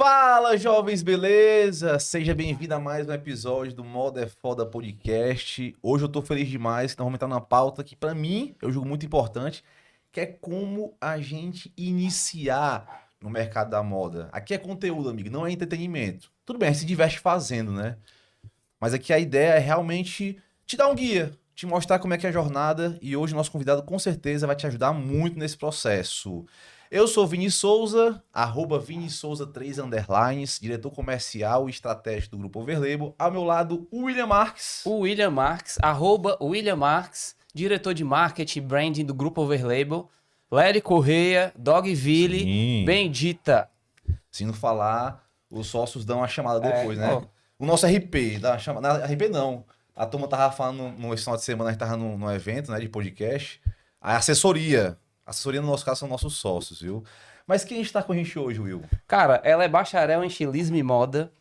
Fala, jovens, beleza? Seja bem-vindo a mais um episódio do Moda é Foda Podcast. Hoje eu tô feliz demais, então vamos entrar numa pauta que pra mim, eu julgo muito importante, que é como a gente iniciar no mercado da moda. Aqui é conteúdo, amigo, não é entretenimento. Tudo bem, a gente se diverte fazendo, né? Mas aqui a ideia é realmente te dar um guia, te mostrar como é que é a jornada e hoje o nosso convidado com certeza vai te ajudar muito nesse processo. Eu sou Vini Souza, Vini Souza 3 underlines, diretor comercial e estratégico do Grupo Overlabel. Ao meu lado, o William Marques. O William Marques, William Marques, diretor de marketing e branding do Grupo Overlabel. Léry Correia, Dogville, Sim. Bendita. Se não falar, os sócios dão uma chamada depois, né? Ó, O nosso RP, dá uma chamada. Na RP não. A turma tava falando no final de semana, a gente tava num evento, né, de podcast. A assessoria. A assessoria, no nosso caso, são nossos sócios, viu? Mas quem está com a gente hoje, Will? cara, ela é bacharel em estilismo e moda,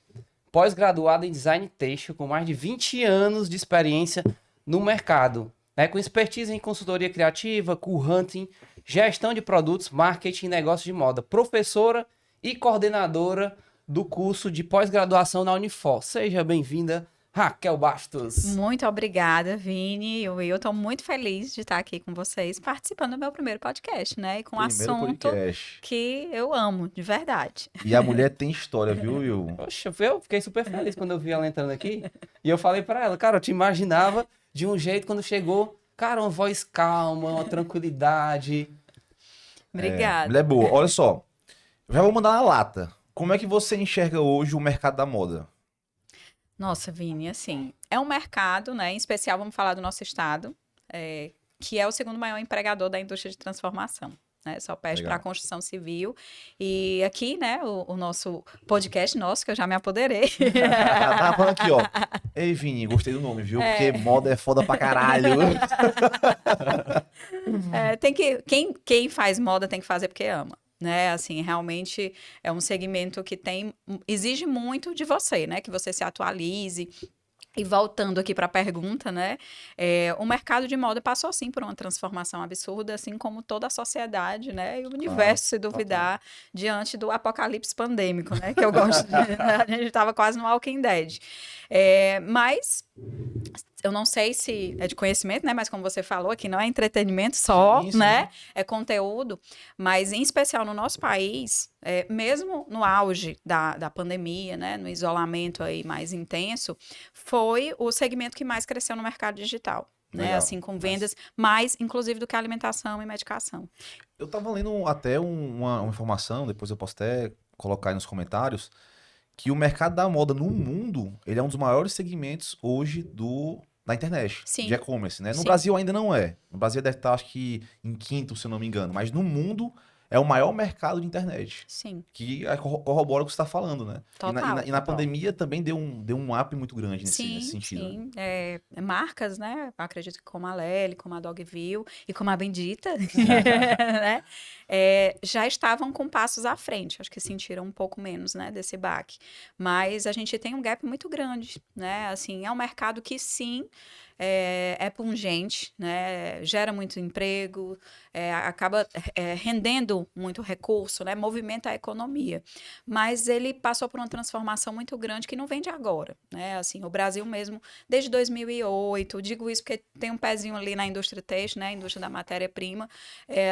pós-graduada em design têxtil, com mais de 20 anos de experiência no mercado, né, com expertise em consultoria criativa, co-hunting, gestão de produtos, marketing e negócios de moda, professora e coordenadora do curso de pós-graduação na Unifor. Seja bem-vinda, Raquel Bastos. Muito obrigada, Vini e Will. Estou muito feliz de estar aqui com vocês, participando do meu primeiro podcast, né? E com um Primeiro assunto podcast. que eu amo, de verdade. E a mulher tem história, viu, Will? Poxa, eu fiquei super feliz quando eu vi ela entrando aqui. E eu falei pra ela, cara, eu te imaginava de um jeito quando chegou, cara, uma voz calma, uma tranquilidade. Obrigada. Mulher boa. Olha só, eu já vou mandar na lata. Como é que você enxerga hoje o mercado da moda? Nossa, Vini, assim, é um mercado, né? Em especial, vamos falar do nosso estado, que é o segundo maior empregador da indústria de transformação. Né, só perde para a construção civil. E aqui, né, o nosso podcast nosso, que eu já me apoderei. Ela tava falando aqui, ó. Ei, Vini, gostei do nome, viu? Porque moda é foda pra caralho. Quem faz moda tem que fazer porque ama. Né, assim, realmente é um segmento que exige muito de você, né, que você se atualize. E voltando aqui para a pergunta, né, o mercado de moda passou, sim, por uma transformação absurda, assim como toda a sociedade, né, e o universo, se duvidar, diante do apocalipse pandêmico, né, que eu gosto de... A gente estava quase no Walking Dead. Mas... Eu não sei se é de conhecimento, né? Mas como você falou, aqui não é entretenimento só, Sim. né? É conteúdo. Mas, em especial no nosso país, mesmo no auge da pandemia, né? No isolamento aí mais intenso, foi o segmento que mais cresceu no mercado digital. Né? Assim, com vendas mais, inclusive, do que alimentação e medicação. Eu tava lendo até uma informação, depois eu posso até colocar aí nos comentários, que o mercado da moda no mundo, ele é um dos maiores segmentos hoje da internet, Sim. de e-commerce, né? No Sim. Brasil ainda não é. No Brasil deve estar, acho que, em quinto, se eu não me engano. Mas no mundo é o maior mercado de internet. Sim. Que corrobora o que você está falando, né? Total. E na pandemia também deu um up muito grande nesse sentido. Sim, marcas, né? Acredito que como a Lely, como a Dogville e como a Bendita, né? Já estavam com passos à frente. Acho que sentiram um pouco menos, né, desse baque. Mas a gente tem um gap muito grande, né? Assim, é um mercado que sim é pungente, né? Gera muito emprego, acaba rendendo muito recurso, né? Movimenta a economia. Mas ele passou por uma transformação muito grande que não vem de agora, né? Assim, o Brasil mesmo, desde 2008, digo isso porque tem um pezinho ali na indústria têxtil, né? A indústria da matéria-prima,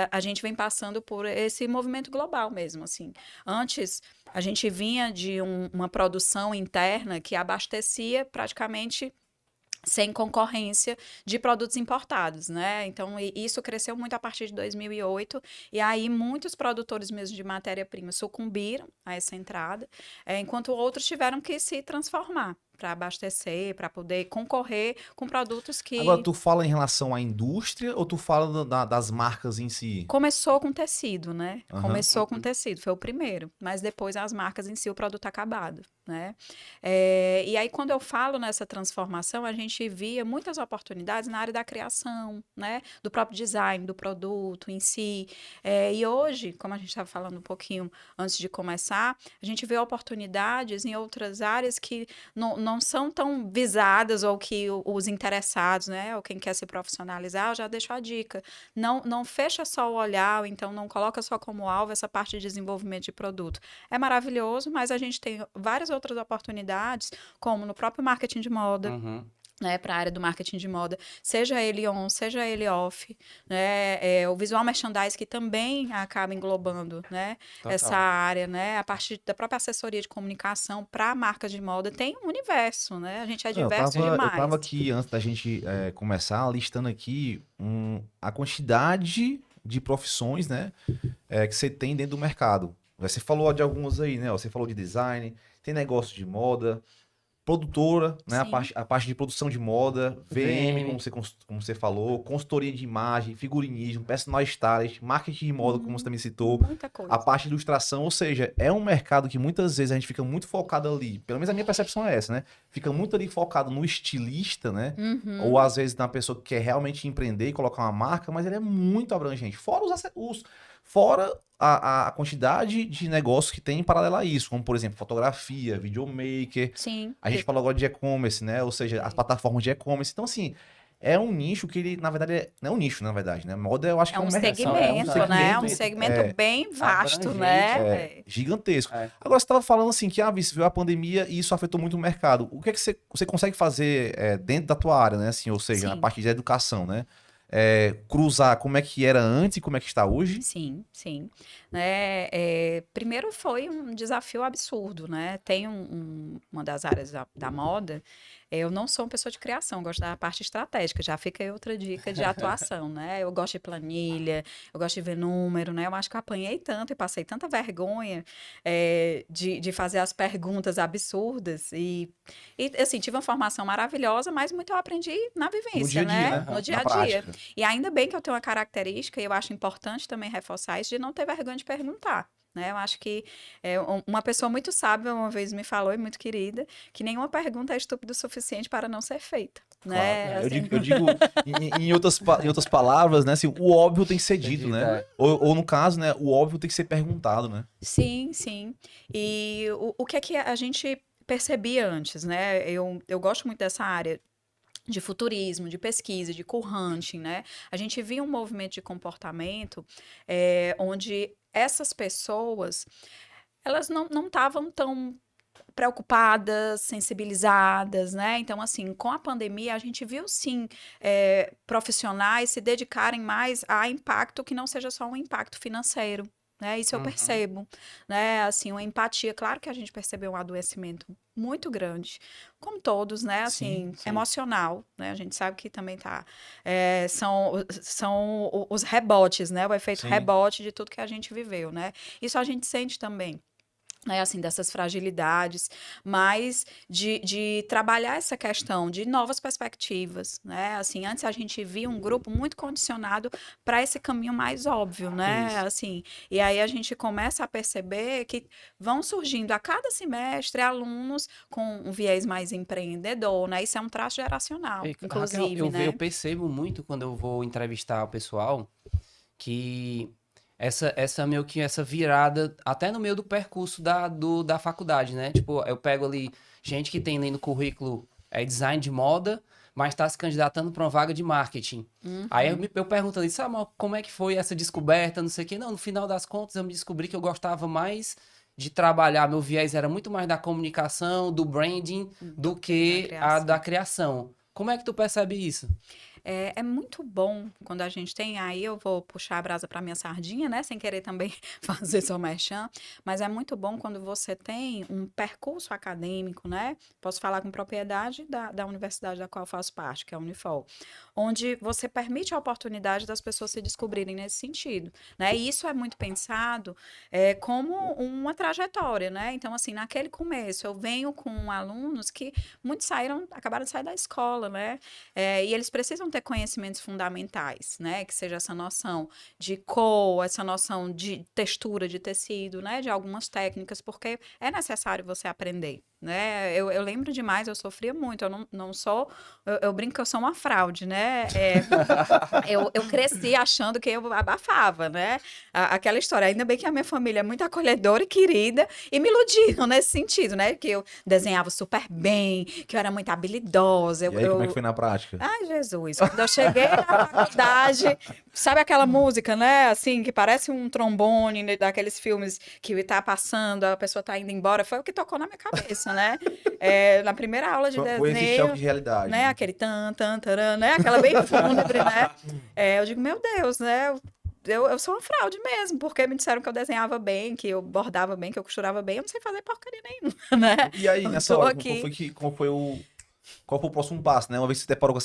a gente vem passando por esse movimento global mesmo, assim. Antes, a gente vinha de uma produção interna que abastecia praticamente sem concorrência de produtos importados, né? Então, isso cresceu muito a partir de 2008, e aí muitos produtores mesmo de matéria-prima sucumbiram a essa entrada, enquanto outros tiveram que se transformar para abastecer, para poder concorrer com produtos que... Agora, tu fala em relação à indústria ou tu fala das marcas em si? Começou com tecido, né? Uhum. Começou com tecido, foi o primeiro. Mas depois as marcas em si, o produto acabado, né? E aí, quando eu falo nessa transformação, a gente via muitas oportunidades na área da criação, né? Do próprio design, do produto em si. E hoje, como a gente estava falando um pouquinho antes de começar, a gente vê oportunidades em outras áreas que não são tão visadas ou que os interessados, né, ou quem quer se profissionalizar, eu já deixo a dica. Não fecha só o olhar, ou então não coloca só como alvo essa parte de desenvolvimento de produto. É maravilhoso, mas a gente tem várias outras oportunidades, como no próprio marketing de moda, Uhum. né, para a área do marketing de moda, seja ele on, seja ele off, né, o visual merchandise que também acaba englobando, né, Total. essa área, né, a parte da própria assessoria de comunicação para marcas de moda tem um universo, né, a gente é Não, diverso eu demais. tava aqui, antes da gente começar, listando aqui a quantidade de profissões, né, que você tem dentro do mercado. Você falou de algumas aí, né? Você falou de design, tem negócio de moda, produtora, né? Sim. A parte de produção de moda, VM, VM. como você falou, consultoria de imagem, figurinismo, personal stylist, marketing de moda, como você também citou, Muita coisa. a parte de ilustração, ou seja, é um mercado que muitas vezes a gente fica muito focado ali, pelo menos a minha percepção é essa, né? Fica muito ali focado no estilista, né? Ou às vezes na pessoa que quer realmente empreender e colocar uma marca, mas ele é muito abrangente. Fora fora a quantidade de negócios que tem em paralelo a isso, como por exemplo, fotografia, videomaker. Sim. A gente falou agora de e-commerce, né? Ou seja, as plataformas de e-commerce. Então, assim, é um nicho que ele, na verdade, não é um nicho, na verdade, né? Moda, eu acho que É um mercado. segmento, né? Um segmento, segmento bem vasto, abrangente, né? Gigantesco. É. Agora, você estava falando assim que Vice, veio a pandemia e isso afetou muito o mercado. O que é que você consegue fazer dentro da tua área, né? Assim, ou seja, na Sim. parte de educação, né? Cruzar como é que era antes e como é que está hoje? Sim, sim. Né, primeiro foi um desafio absurdo, né? Tem uma das áreas da moda, eu não sou uma pessoa de criação, eu gosto da parte estratégica, já fica aí outra dica de atuação, né? Eu gosto de planilha, eu gosto de ver número, né? Eu acho que eu apanhei tanto e passei tanta vergonha de fazer as perguntas absurdas e, assim, tive uma formação maravilhosa, mas muito eu aprendi na vivência, No dia a dia, né? né? No dia Na a dia. prática. E ainda bem que eu tenho uma característica, e eu acho importante também reforçar isso, de não ter vergonha de perguntar. Né? Eu acho que uma pessoa muito sábia uma vez me falou, e muito querida, que nenhuma pergunta é estúpida o suficiente para não ser feita. Né? Claro. Assim, Eu digo em outras palavras, né? Assim, o óbvio tem que ser dito, Acredita, né? é. Ou no caso, né? O óbvio tem que ser perguntado, né? sim, sim. E o que é que a gente percebia antes, né? Eu gosto muito dessa área de futurismo, de pesquisa, de co-hunting, né? A gente via um movimento de comportamento onde essas pessoas, elas não estavam tão preocupadas, sensibilizadas, né? Então, assim, com a pandemia, a gente viu, sim, profissionais se dedicarem mais a impacto que não seja só um impacto financeiro. Né? Isso eu Uhum. percebo, né? Assim, uma empatia. Claro que a gente percebeu um adoecimento muito grande, como todos, né? Assim, Sim. emocional, né? A gente sabe que também são os rebotes, né? O efeito Sim. rebote de tudo que a gente viveu, né? Isso a gente sente também. Assim, dessas fragilidades, mas de trabalhar essa questão de novas perspectivas, né? Assim, antes a gente via um grupo muito condicionado para esse caminho mais óbvio, né? Isso. Assim, e aí a gente começa a perceber que vão surgindo a cada semestre alunos com um viés mais empreendedor, né? Isso é um traço geracional, Raquel, inclusive, eu né? percebo muito quando eu vou entrevistar o pessoal que essa meio que essa virada, até no meio do percurso da faculdade, né? Tipo, eu pego ali gente que tem ali no currículo design de moda, mas está se candidatando para uma vaga de marketing. Aí eu pergunto ali, sabe, mas como é que foi essa descoberta, não sei o quê? Não, no final das contas eu me descobri que eu gostava mais de trabalhar, meu viés era muito mais da comunicação, do branding, do que da criação. Como é que tu percebe isso? É muito bom quando a gente tem, aí eu vou puxar a brasa para minha sardinha, né, sem querer também fazer só merchan, mas é muito bom quando você tem um percurso acadêmico, né, posso falar com propriedade da universidade da qual eu faço parte, que é a Unifol, onde você permite a oportunidade das pessoas se descobrirem nesse sentido, né, e isso é muito pensado como uma trajetória, né, então assim, naquele começo eu venho com alunos que muitos acabaram de sair da escola, né, e eles precisam precisam ter conhecimentos fundamentais, né? Que seja essa noção de cor, essa noção de textura de tecido, né? De algumas técnicas, porque é necessário você aprender, né? Eu lembro demais, eu sofria muito, eu não sou... Eu brinco que eu sou uma fraude, né? Eu cresci achando que eu abafava, né? Aquela história. Ainda bem que a minha família é muito acolhedora e querida e me iludiram nesse sentido, né? Que eu desenhava super bem, que eu era muito habilidosa. E aí, como é que foi na prática? Ai, Jesus. Quando eu cheguei na faculdade, sabe aquela música, né? Assim, que parece um trombone né, daqueles filmes que tá passando, a pessoa tá indo embora. Foi o que tocou na minha cabeça, né? Na primeira aula de Foi esse desenho, choque de realidade. né? Aquele tan, tan, taran, né? Aquela bem fúnebre, né? Eu digo, meu Deus, né? Eu sou uma fraude mesmo, porque me disseram que eu desenhava bem, que eu bordava bem, que eu costurava bem, eu não sei fazer porcaria nenhuma, né? E aí, nessa Tô hora, aqui. qual foi o próximo passo, né? Uma vez que você deparou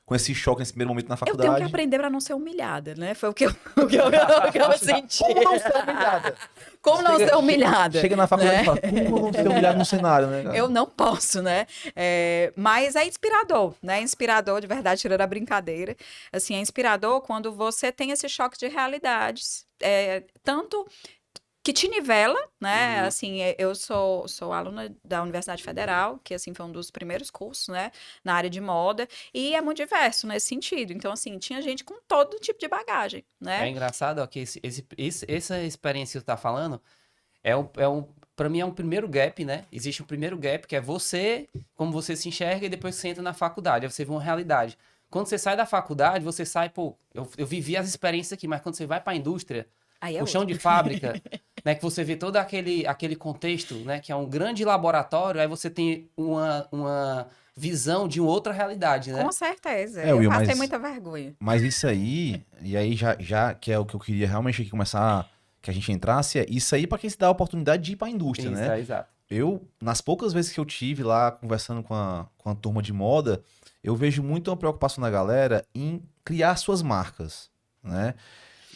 com esse choque nesse primeiro momento na Eu tenho que faculdade. aprender para não ser humilhada, né? Foi o que eu senti. Como não ser humilhada? Como não ser humilhada? Chega na faculdade né? e fala, como não ser humilhado no cenário, né, cara? Eu não posso, né? Mas é inspirador, né? Inspirador, de verdade, tirando a brincadeira. Assim, é inspirador quando você tem esse choque de realidades. Tanto que te nivela, né? Assim, eu sou aluna da Universidade Federal, que assim foi um dos primeiros cursos, né, na área de moda, e é muito diverso nesse sentido. Então, assim, tinha gente com todo tipo de bagagem, É né? engraçado, ó, que essa experiência que tu tá falando para mim é um primeiro gap, né? Existe um primeiro gap que é você, como você se enxerga e depois você entra na faculdade, aí você vê uma realidade. Quando você sai da faculdade, você sai, pô, eu vivi as experiências aqui, mas quando você vai para a indústria, Aí é o chão outro. de fábrica, né, que você vê todo aquele contexto, né, que é um grande laboratório, aí você tem uma visão de uma outra realidade, né? Com certeza. Will, Eu passei muita vergonha. mas isso aí, e aí já que é o que eu queria realmente aqui começar, que a gente entrasse, isso aí pra quem se dá a oportunidade de ir pra indústria, Isso, né? exato. Nas poucas vezes que eu tive lá conversando com a turma de moda, eu vejo muito uma preocupação da galera em criar suas marcas, né?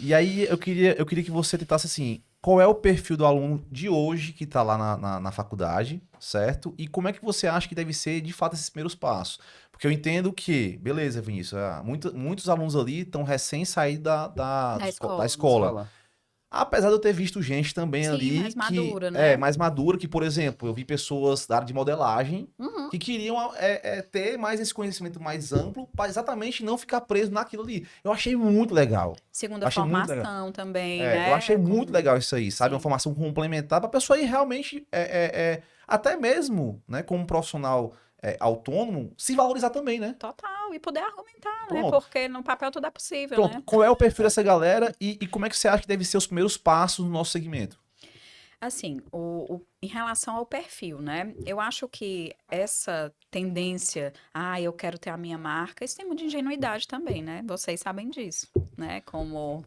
E aí eu queria que você tentasse assim, qual é o perfil do aluno de hoje que está lá na faculdade, certo? E como é que você acha que deve ser, de fato, esses primeiros passos? Porque eu entendo que, beleza, Vinícius, muitos alunos ali estão recém-saídos da escola. Escola. Apesar de eu ter visto gente também Sim, ali mais que madura, né? mais madura, que, por exemplo, eu vi pessoas da área de modelagem Uhum. que queriam ter mais esse conhecimento mais amplo para exatamente não ficar preso naquilo ali. Eu achei muito legal. Segunda Achei muito legal. formação também, né? Eu achei muito legal isso aí, sabe? Sim. Uma formação complementar para a pessoa ir realmente, até mesmo, né, como profissional autônomo, se valorizar também, né? Total, e poder argumentar, né? Pronto. Porque no papel tudo é possível, Pronto, né? qual é o perfil dessa galera e como é que você acha que deve ser os primeiros passos no nosso segmento? Assim, em relação ao perfil, né? Eu acho que essa tendência, eu quero ter a minha marca, isso tem muito de ingenuidade também, né? Vocês sabem disso, né? Como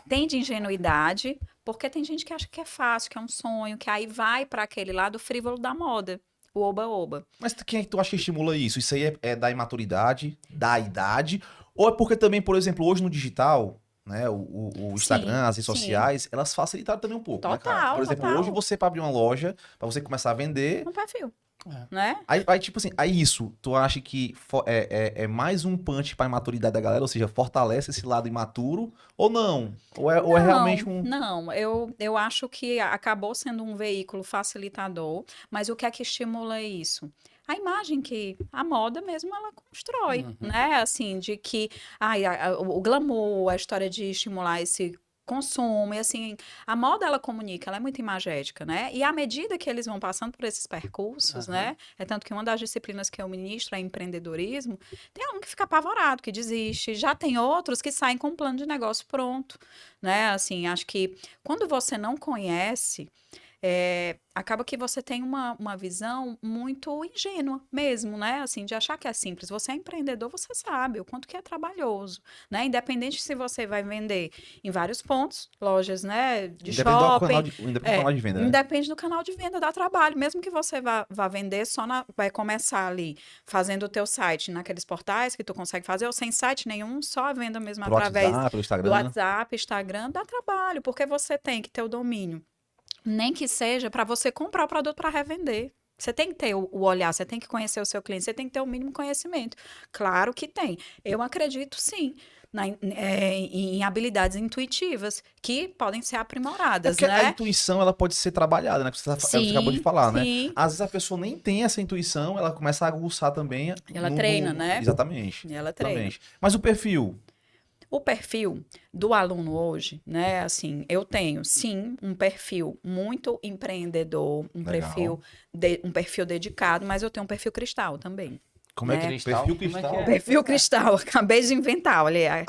tem de ingenuidade, porque tem gente que acha que é fácil, que é um sonho, que aí vai para aquele lado frívolo da moda, o oba-oba. Mas quem é que tu acha que estimula isso? Isso aí é da imaturidade, da idade? Ou é porque também, por exemplo, hoje no digital, né, o Instagram, Sim, as redes sim. sociais, elas facilitaram também um pouco, né, cara? Total, Por exemplo, total. hoje você para abrir uma loja, para você começar a vender, Um perfil, É. né? aí tipo assim, aí isso, tu acha que é mais um punch pra imaturidade da galera, ou seja, fortalece esse lado imaturo, ou não? Ou é realmente um... Não, eu acho que acabou sendo um veículo facilitador, mas o que é que estimula isso? A imagem que a moda mesmo ela constrói, Uhum. né? Assim, de que o glamour, a história de estimular esse consumo, e assim, a moda ela comunica, ela é muito imagética, né? E à medida que eles vão passando por esses percursos, né? É tanto que uma das disciplinas que eu ministro é empreendedorismo, tem aluno que fica apavorado, que desiste, já tem outros que saem com um plano de negócio pronto, né? Assim, acho que quando você não conhece, acaba que você tem uma visão muito ingênua mesmo, né? Assim, de achar que é simples. Você é empreendedor, você sabe o quanto que é trabalhoso, né? Independente se você vai vender em vários pontos, lojas, né? De Independe do shopping. independe do canal de venda, né? Independe do canal de venda, dá trabalho. Mesmo que você vá vender vai começar ali, fazendo o teu site naqueles portais que tu consegue fazer, ou sem site nenhum, só a venda mesmo Pro através WhatsApp, pelo do Instagram. WhatsApp, Instagram, dá trabalho, porque você tem que ter o domínio. Nem que seja para você comprar o produto para revender. Você tem que ter o olhar, você tem que conhecer o seu cliente, você tem que ter o mínimo conhecimento. Claro que tem. Eu acredito, sim, em habilidades intuitivas que podem ser aprimoradas, porque a né? intuição, ela pode ser trabalhada, né? Que você acabou de Sim, falar, né? sim. Às vezes a pessoa nem tem essa intuição, ela começa a aguçar também Ela treina, né? Exatamente. Ela treina. Exatamente. Mas o perfil, O perfil do aluno hoje, né? Assim, eu tenho, sim, um perfil muito empreendedor, legal. um perfil dedicado, mas eu tenho um perfil cristal também. Como é que Né? Cristal? perfil Como é que cristal? é? Perfil cristal, acabei de inventar, olha.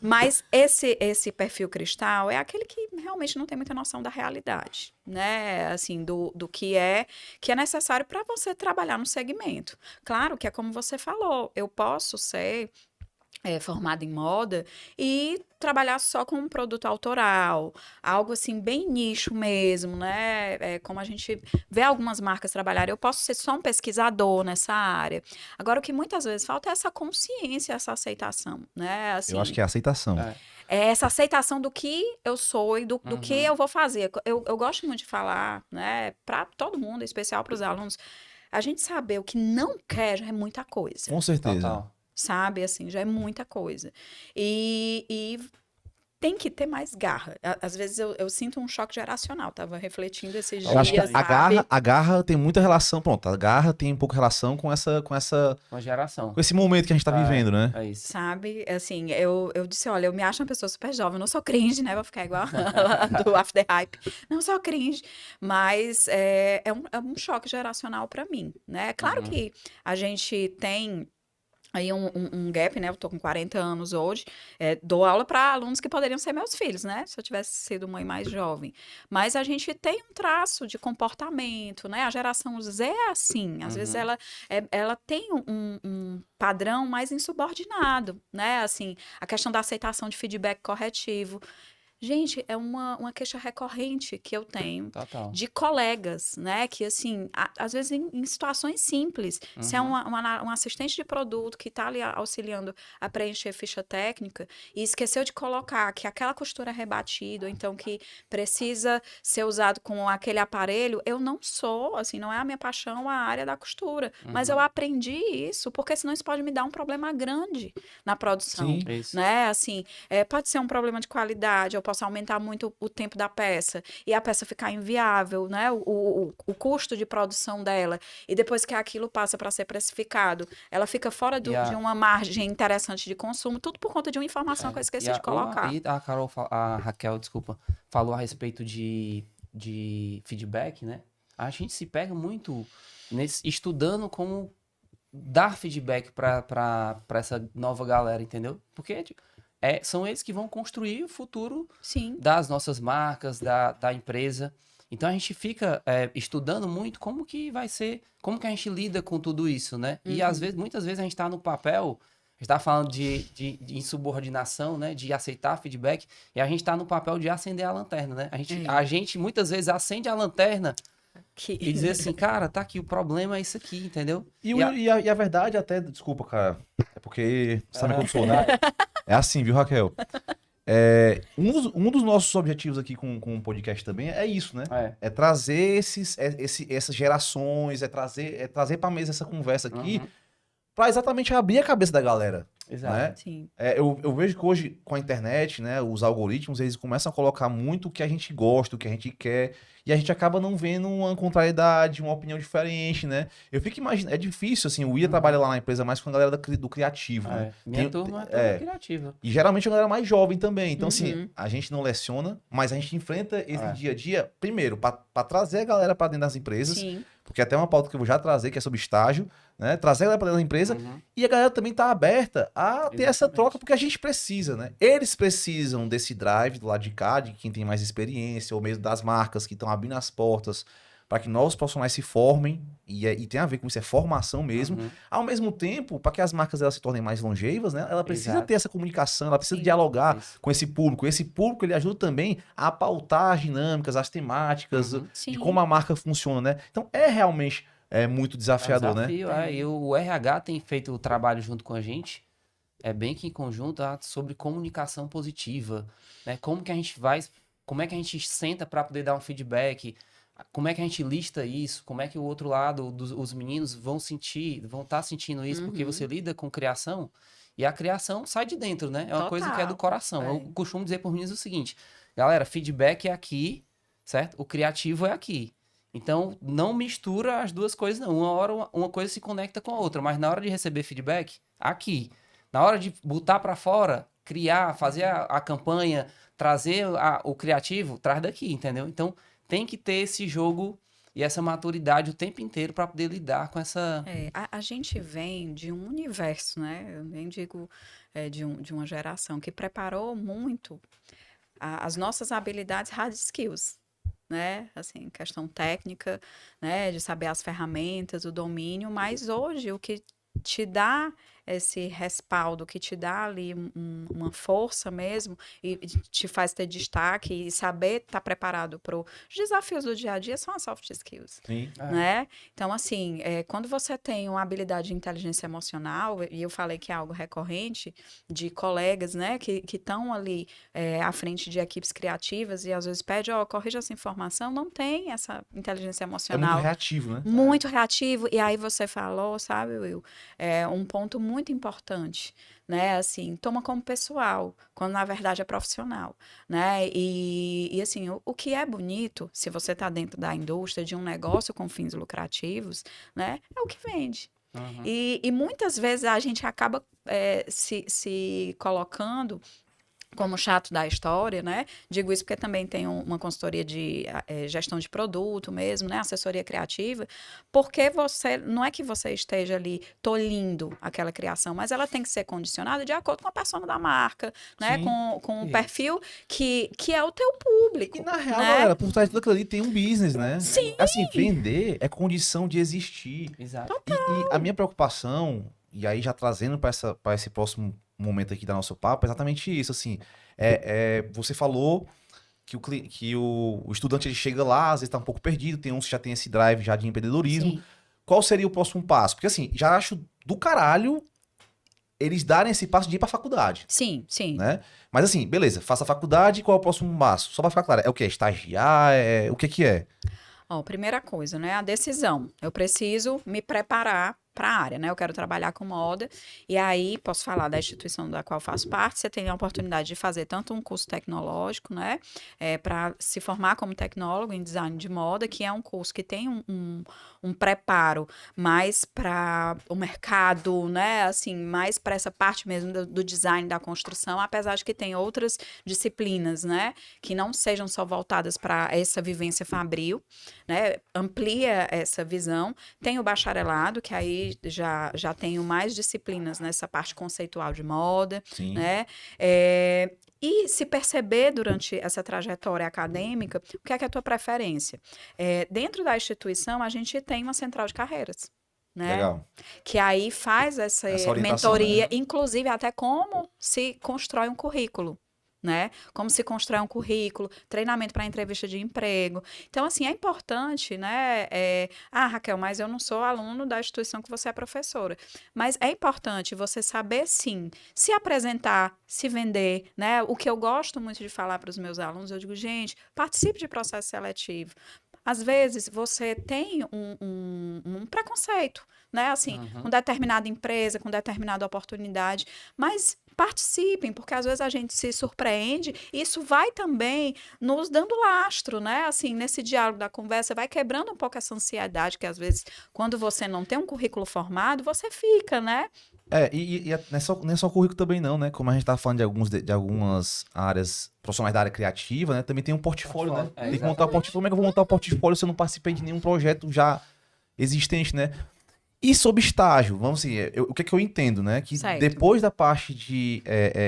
Mas esse perfil cristal é aquele que realmente não tem muita noção da realidade, né? Assim, do que é necessário para você trabalhar no segmento. Claro que é como você falou, eu posso ser formada em moda e trabalhar só com um produto autoral, algo assim bem nicho mesmo, né? Como a gente vê algumas marcas trabalharem, eu posso ser só um pesquisador nessa área. Agora, o que muitas vezes falta é essa consciência, essa aceitação, né? Eu acho Assim, que é a aceitação. É. é essa aceitação do que eu sou e do que eu vou fazer. Eu gosto muito de falar, né? Para todo mundo, em especial para os alunos, a gente saber o que não quer já é muita coisa, Com certeza. Total. sabe? Assim, já é muita coisa. E tem que ter mais garra. Às vezes eu sinto um choque geracional. Tava refletindo esses Eu acho que dias, sabe? a garra tem muita relação, pronto, a garra tem um pouco relação Uma geração. com esse momento que a gente tá vivendo, né? É isso. Sabe? Assim, eu disse, olha, eu me acho uma pessoa super jovem, eu não sou cringe, né? Vou ficar igual a do After Hype. Não sou cringe, mas é um choque geracional para mim, né? Claro Uhum. que a gente tem aí um gap, né? Eu tô com 40 anos hoje, dou aula para alunos que poderiam ser meus filhos, né? Se eu tivesse sido mãe mais jovem. Mas a gente tem um traço de comportamento, né? A geração Z é assim, às vezes Uhum. ela tem um padrão mais insubordinado, né? Assim, a questão da aceitação de feedback corretivo. Gente, é uma queixa recorrente que eu tenho Total. de colegas, né? Que, assim, às vezes em situações simples, se é Uhum. um assistente de produto que está ali auxiliando a preencher ficha técnica e esqueceu de colocar que aquela costura é rebatida, ou então que precisa ser usado com aquele aparelho, eu não sou, assim, não é a minha paixão a área da costura, mas eu Uhum. aprendi isso, porque senão isso pode me dar um problema grande na produção, Sim. Isso. né? Assim, pode ser um problema de qualidade, eu posso aumentar muito o tempo da peça e a peça ficar inviável, né? O custo de produção dela. E depois que aquilo passa para ser precificado, ela fica fora E de uma margem interessante de consumo, tudo por conta de uma informação que eu esqueci de colocar. E a Carol, a Raquel, desculpa, falou a respeito de feedback, né? A gente se pega muito estudando como dar feedback para essa nova galera, entendeu? Porque tipo, são eles que vão construir o futuro Sim, das nossas marcas, da empresa. Então a gente fica estudando muito como que vai ser, como que a gente lida com tudo isso, né? E às vezes, muitas vezes a gente está no papel, a gente está falando de insubordinação, né? De aceitar feedback, e a gente está no papel de acender a lanterna, né? A gente muitas vezes acende a lanterna e dizer assim, cara, tá aqui, o problema é isso aqui, entendeu? E a verdade até, desculpa, cara, é porque sabe como eu sou, né? É assim, viu, Raquel? Um dos nossos objetivos aqui com o podcast também é isso, né? É. É trazer essas gerações, é trazer pra mesa essa conversa aqui Uhum. pra exatamente abrir a cabeça da galera, Exato. né? sim. Eu vejo que hoje, com a internet, né, os algoritmos, eles começam a colocar muito o que a gente gosta, o que a gente quer, e a gente acaba não vendo uma contrariedade, uma opinião diferente, né? Eu fico imaginando, é difícil, assim, o Ia trabalha lá na empresa mais com a galera do criativo, né? Minha turma é toda criativa. E geralmente a galera mais jovem também. Então, assim, Uhum. a gente não leciona, mas a gente enfrenta esse É. dia a dia, primeiro, pra trazer a galera pra dentro das empresas, Sim, porque até uma pauta que eu vou já trazer, que é sobre estágio, né? Trazer a galera pra dentro da empresa, Uhum. e a galera também tá aberta a ter essa Exatamente. troca, porque a gente precisa, né? Eles precisam desse drive do lado de cá, de quem tem mais experiência, ou mesmo das marcas que estão abrindo as portas para que novos profissionais se formem, e tem a ver com isso, é formação mesmo. Uhum. Ao mesmo tempo, para que as marcas elas se tornem mais longevas, né? Ela precisa Exato. ter essa comunicação, ela precisa Sim. dialogar Isso. com esse público. Esse público ele ajuda também a pautar as dinâmicas, as temáticas, Uhum. sim. de como a marca funciona, né? Então é realmente muito É um desafiador, né? desafio, e o RH tem feito o trabalho junto com a gente, bem que em conjunto, sobre comunicação positiva, né? Como é que a gente senta para poder dar um feedback, como é que a gente lista isso, como é que o outro lado, os meninos vão estar sentindo isso, porque você lida com criação, e a criação sai de dentro, né? É uma coisa que é do Total. coração. É. Eu costumo dizer para os meninos o seguinte, galera, feedback é aqui, certo? O criativo é aqui. Então, não mistura as duas coisas, não. Uma hora uma coisa se conecta com a outra, mas na hora de receber feedback, aqui. Na hora de botar para fora, criar, fazer a campanha, trazer o criativo, traz daqui, entendeu? Então, tem que ter esse jogo e essa maturidade o tempo inteiro para poder lidar com essa... A gente vem de um universo, né? Eu nem digo de uma geração que preparou muito as nossas habilidades hard skills, né? Assim, questão técnica, né? De saber as ferramentas, o domínio, mas hoje o que te dá esse respaldo, que te dá ali uma força mesmo e te faz ter destaque e saber estar preparado para os desafios do dia a dia são as soft skills. Sim. Né? Então, assim, quando você tem uma habilidade de inteligência emocional, e eu falei que é algo recorrente, de colegas, né, que estão ali à frente de equipes criativas e às vezes pede, corrija essa informação, não tem essa inteligência É muito emocional. reativo, né? Muito reativo, e aí você falou, sabe, Will, um ponto muito importante, né, assim, toma como pessoal, quando na verdade é profissional, né, e assim, o que é bonito, se você está dentro da indústria de um negócio com fins lucrativos, né, é o que vende. Uhum. E muitas vezes a gente acaba se colocando como chato da história, né? Digo isso porque também tem uma consultoria de gestão de produto mesmo, né? Assessoria criativa, porque não é que você esteja ali tolhindo aquela criação, mas ela tem que ser condicionada de acordo com a persona da marca, né? Sim. Com o perfil que é o teu público. E na real, né? galera, por trás de tudo aquilo ali tem um business, né? Sim. Assim, vender é condição de existir. Exato. E a minha preocupação, e aí já trazendo para esse próximo momento aqui da nosso papo, é exatamente isso, assim. Você falou que o estudante ele chega lá, às vezes tá um pouco perdido, tem uns que já tem esse drive já de empreendedorismo. Sim. Qual seria o próximo passo? Porque assim, já acho do caralho eles darem esse passo de ir pra faculdade, Sim, sim. né? Mas assim, beleza, faça a faculdade, qual é o próximo passo? Só pra ficar claro, é o quê? Estagiar? O que é? Primeira coisa, né? A decisão. Eu preciso me preparar para a área, né? Eu quero trabalhar com moda e aí posso falar da instituição da qual faço parte. Você tem a oportunidade de fazer tanto um curso tecnológico, né? Para se formar como tecnólogo em design de moda, que é um curso que tem um preparo mais para o mercado, né? Assim, mais para essa parte mesmo do design da construção, apesar de que tem outras disciplinas, né? Que não sejam só voltadas para essa vivência fabril, né? Amplia essa visão. Tem o bacharelado, que aí já tenho mais disciplinas nessa parte conceitual de moda, Sim. né? E se perceber durante essa trajetória acadêmica, o que é a tua preferência? Dentro da instituição, a gente tem uma central de carreiras. Né? Legal. Que aí faz essa mentoria, né? Inclusive até como se constrói um currículo. Né? Como se constrói um currículo, treinamento para entrevista de emprego. Então, assim, é importante, né? Raquel, mas eu não sou aluno da instituição que você é professora. Mas é importante você saber, sim, se apresentar, se vender, né? O que eu gosto muito de falar para os meus alunos, eu digo, gente, participe de processo seletivo. Às vezes, você tem um preconceito, né? Assim, com determinada empresa, com determinada oportunidade, mas participem, porque às vezes a gente se surpreende e isso vai também nos dando lastro, né? Assim, nesse diálogo da conversa, vai quebrando um pouco essa ansiedade que às vezes, quando você não tem um currículo formado, você fica, né? E não é só currículo também não, né? Como a gente tá falando de algumas áreas profissionais da área criativa, né? Também tem um portfólio, né? Tem que montar um portfólio. Como é que eu vou montar um portfólio se eu não participei de nenhum projeto já existente, né? E sobre estágio, vamos assim, o que é que eu entendo, né? Que certo. Depois da parte de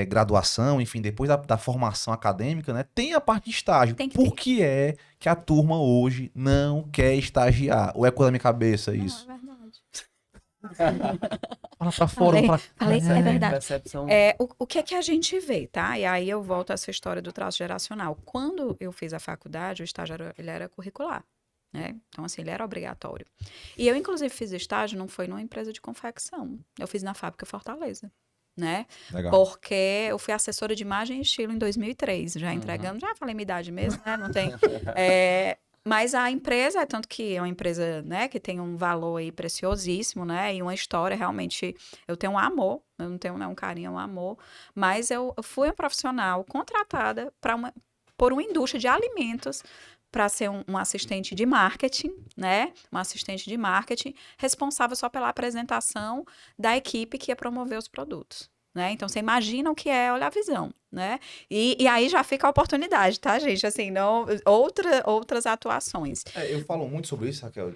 graduação, enfim, depois da formação acadêmica, né? Tem a parte de estágio. Por que é que a turma hoje não quer estagiar? Ou é coisa da minha cabeça isso? Não, é verdade. Fala pra fora. Falei, é verdade. Percepção... O que é que a gente vê, tá? E aí eu volto a essa história do traço geracional. Quando eu fiz a faculdade, o estágio ele era curricular. Né? Então, assim, ele era obrigatório. E eu, inclusive, fiz estágio, não foi numa empresa de confecção. Eu fiz na Fábrica Fortaleza, né? Legal. Porque eu fui assessora de imagem e estilo em 2003, já entregando, já falei minha idade mesmo, né? Não tem... Mas a empresa, tanto que é uma empresa, né, que tem um valor aí preciosíssimo, né, e uma história realmente, eu tenho um amor, eu não tenho, né, um carinho, um amor, mas eu fui uma profissional contratada por uma indústria de alimentos para ser um assistente de marketing, né, uma assistente de marketing responsável só pela apresentação da equipe que ia promover os produtos. Né? Então, você imagina o que é Olha a Visão, né? E aí já fica a oportunidade, tá, gente? Assim, não, outras atuações. Eu falo muito sobre isso, Raquel,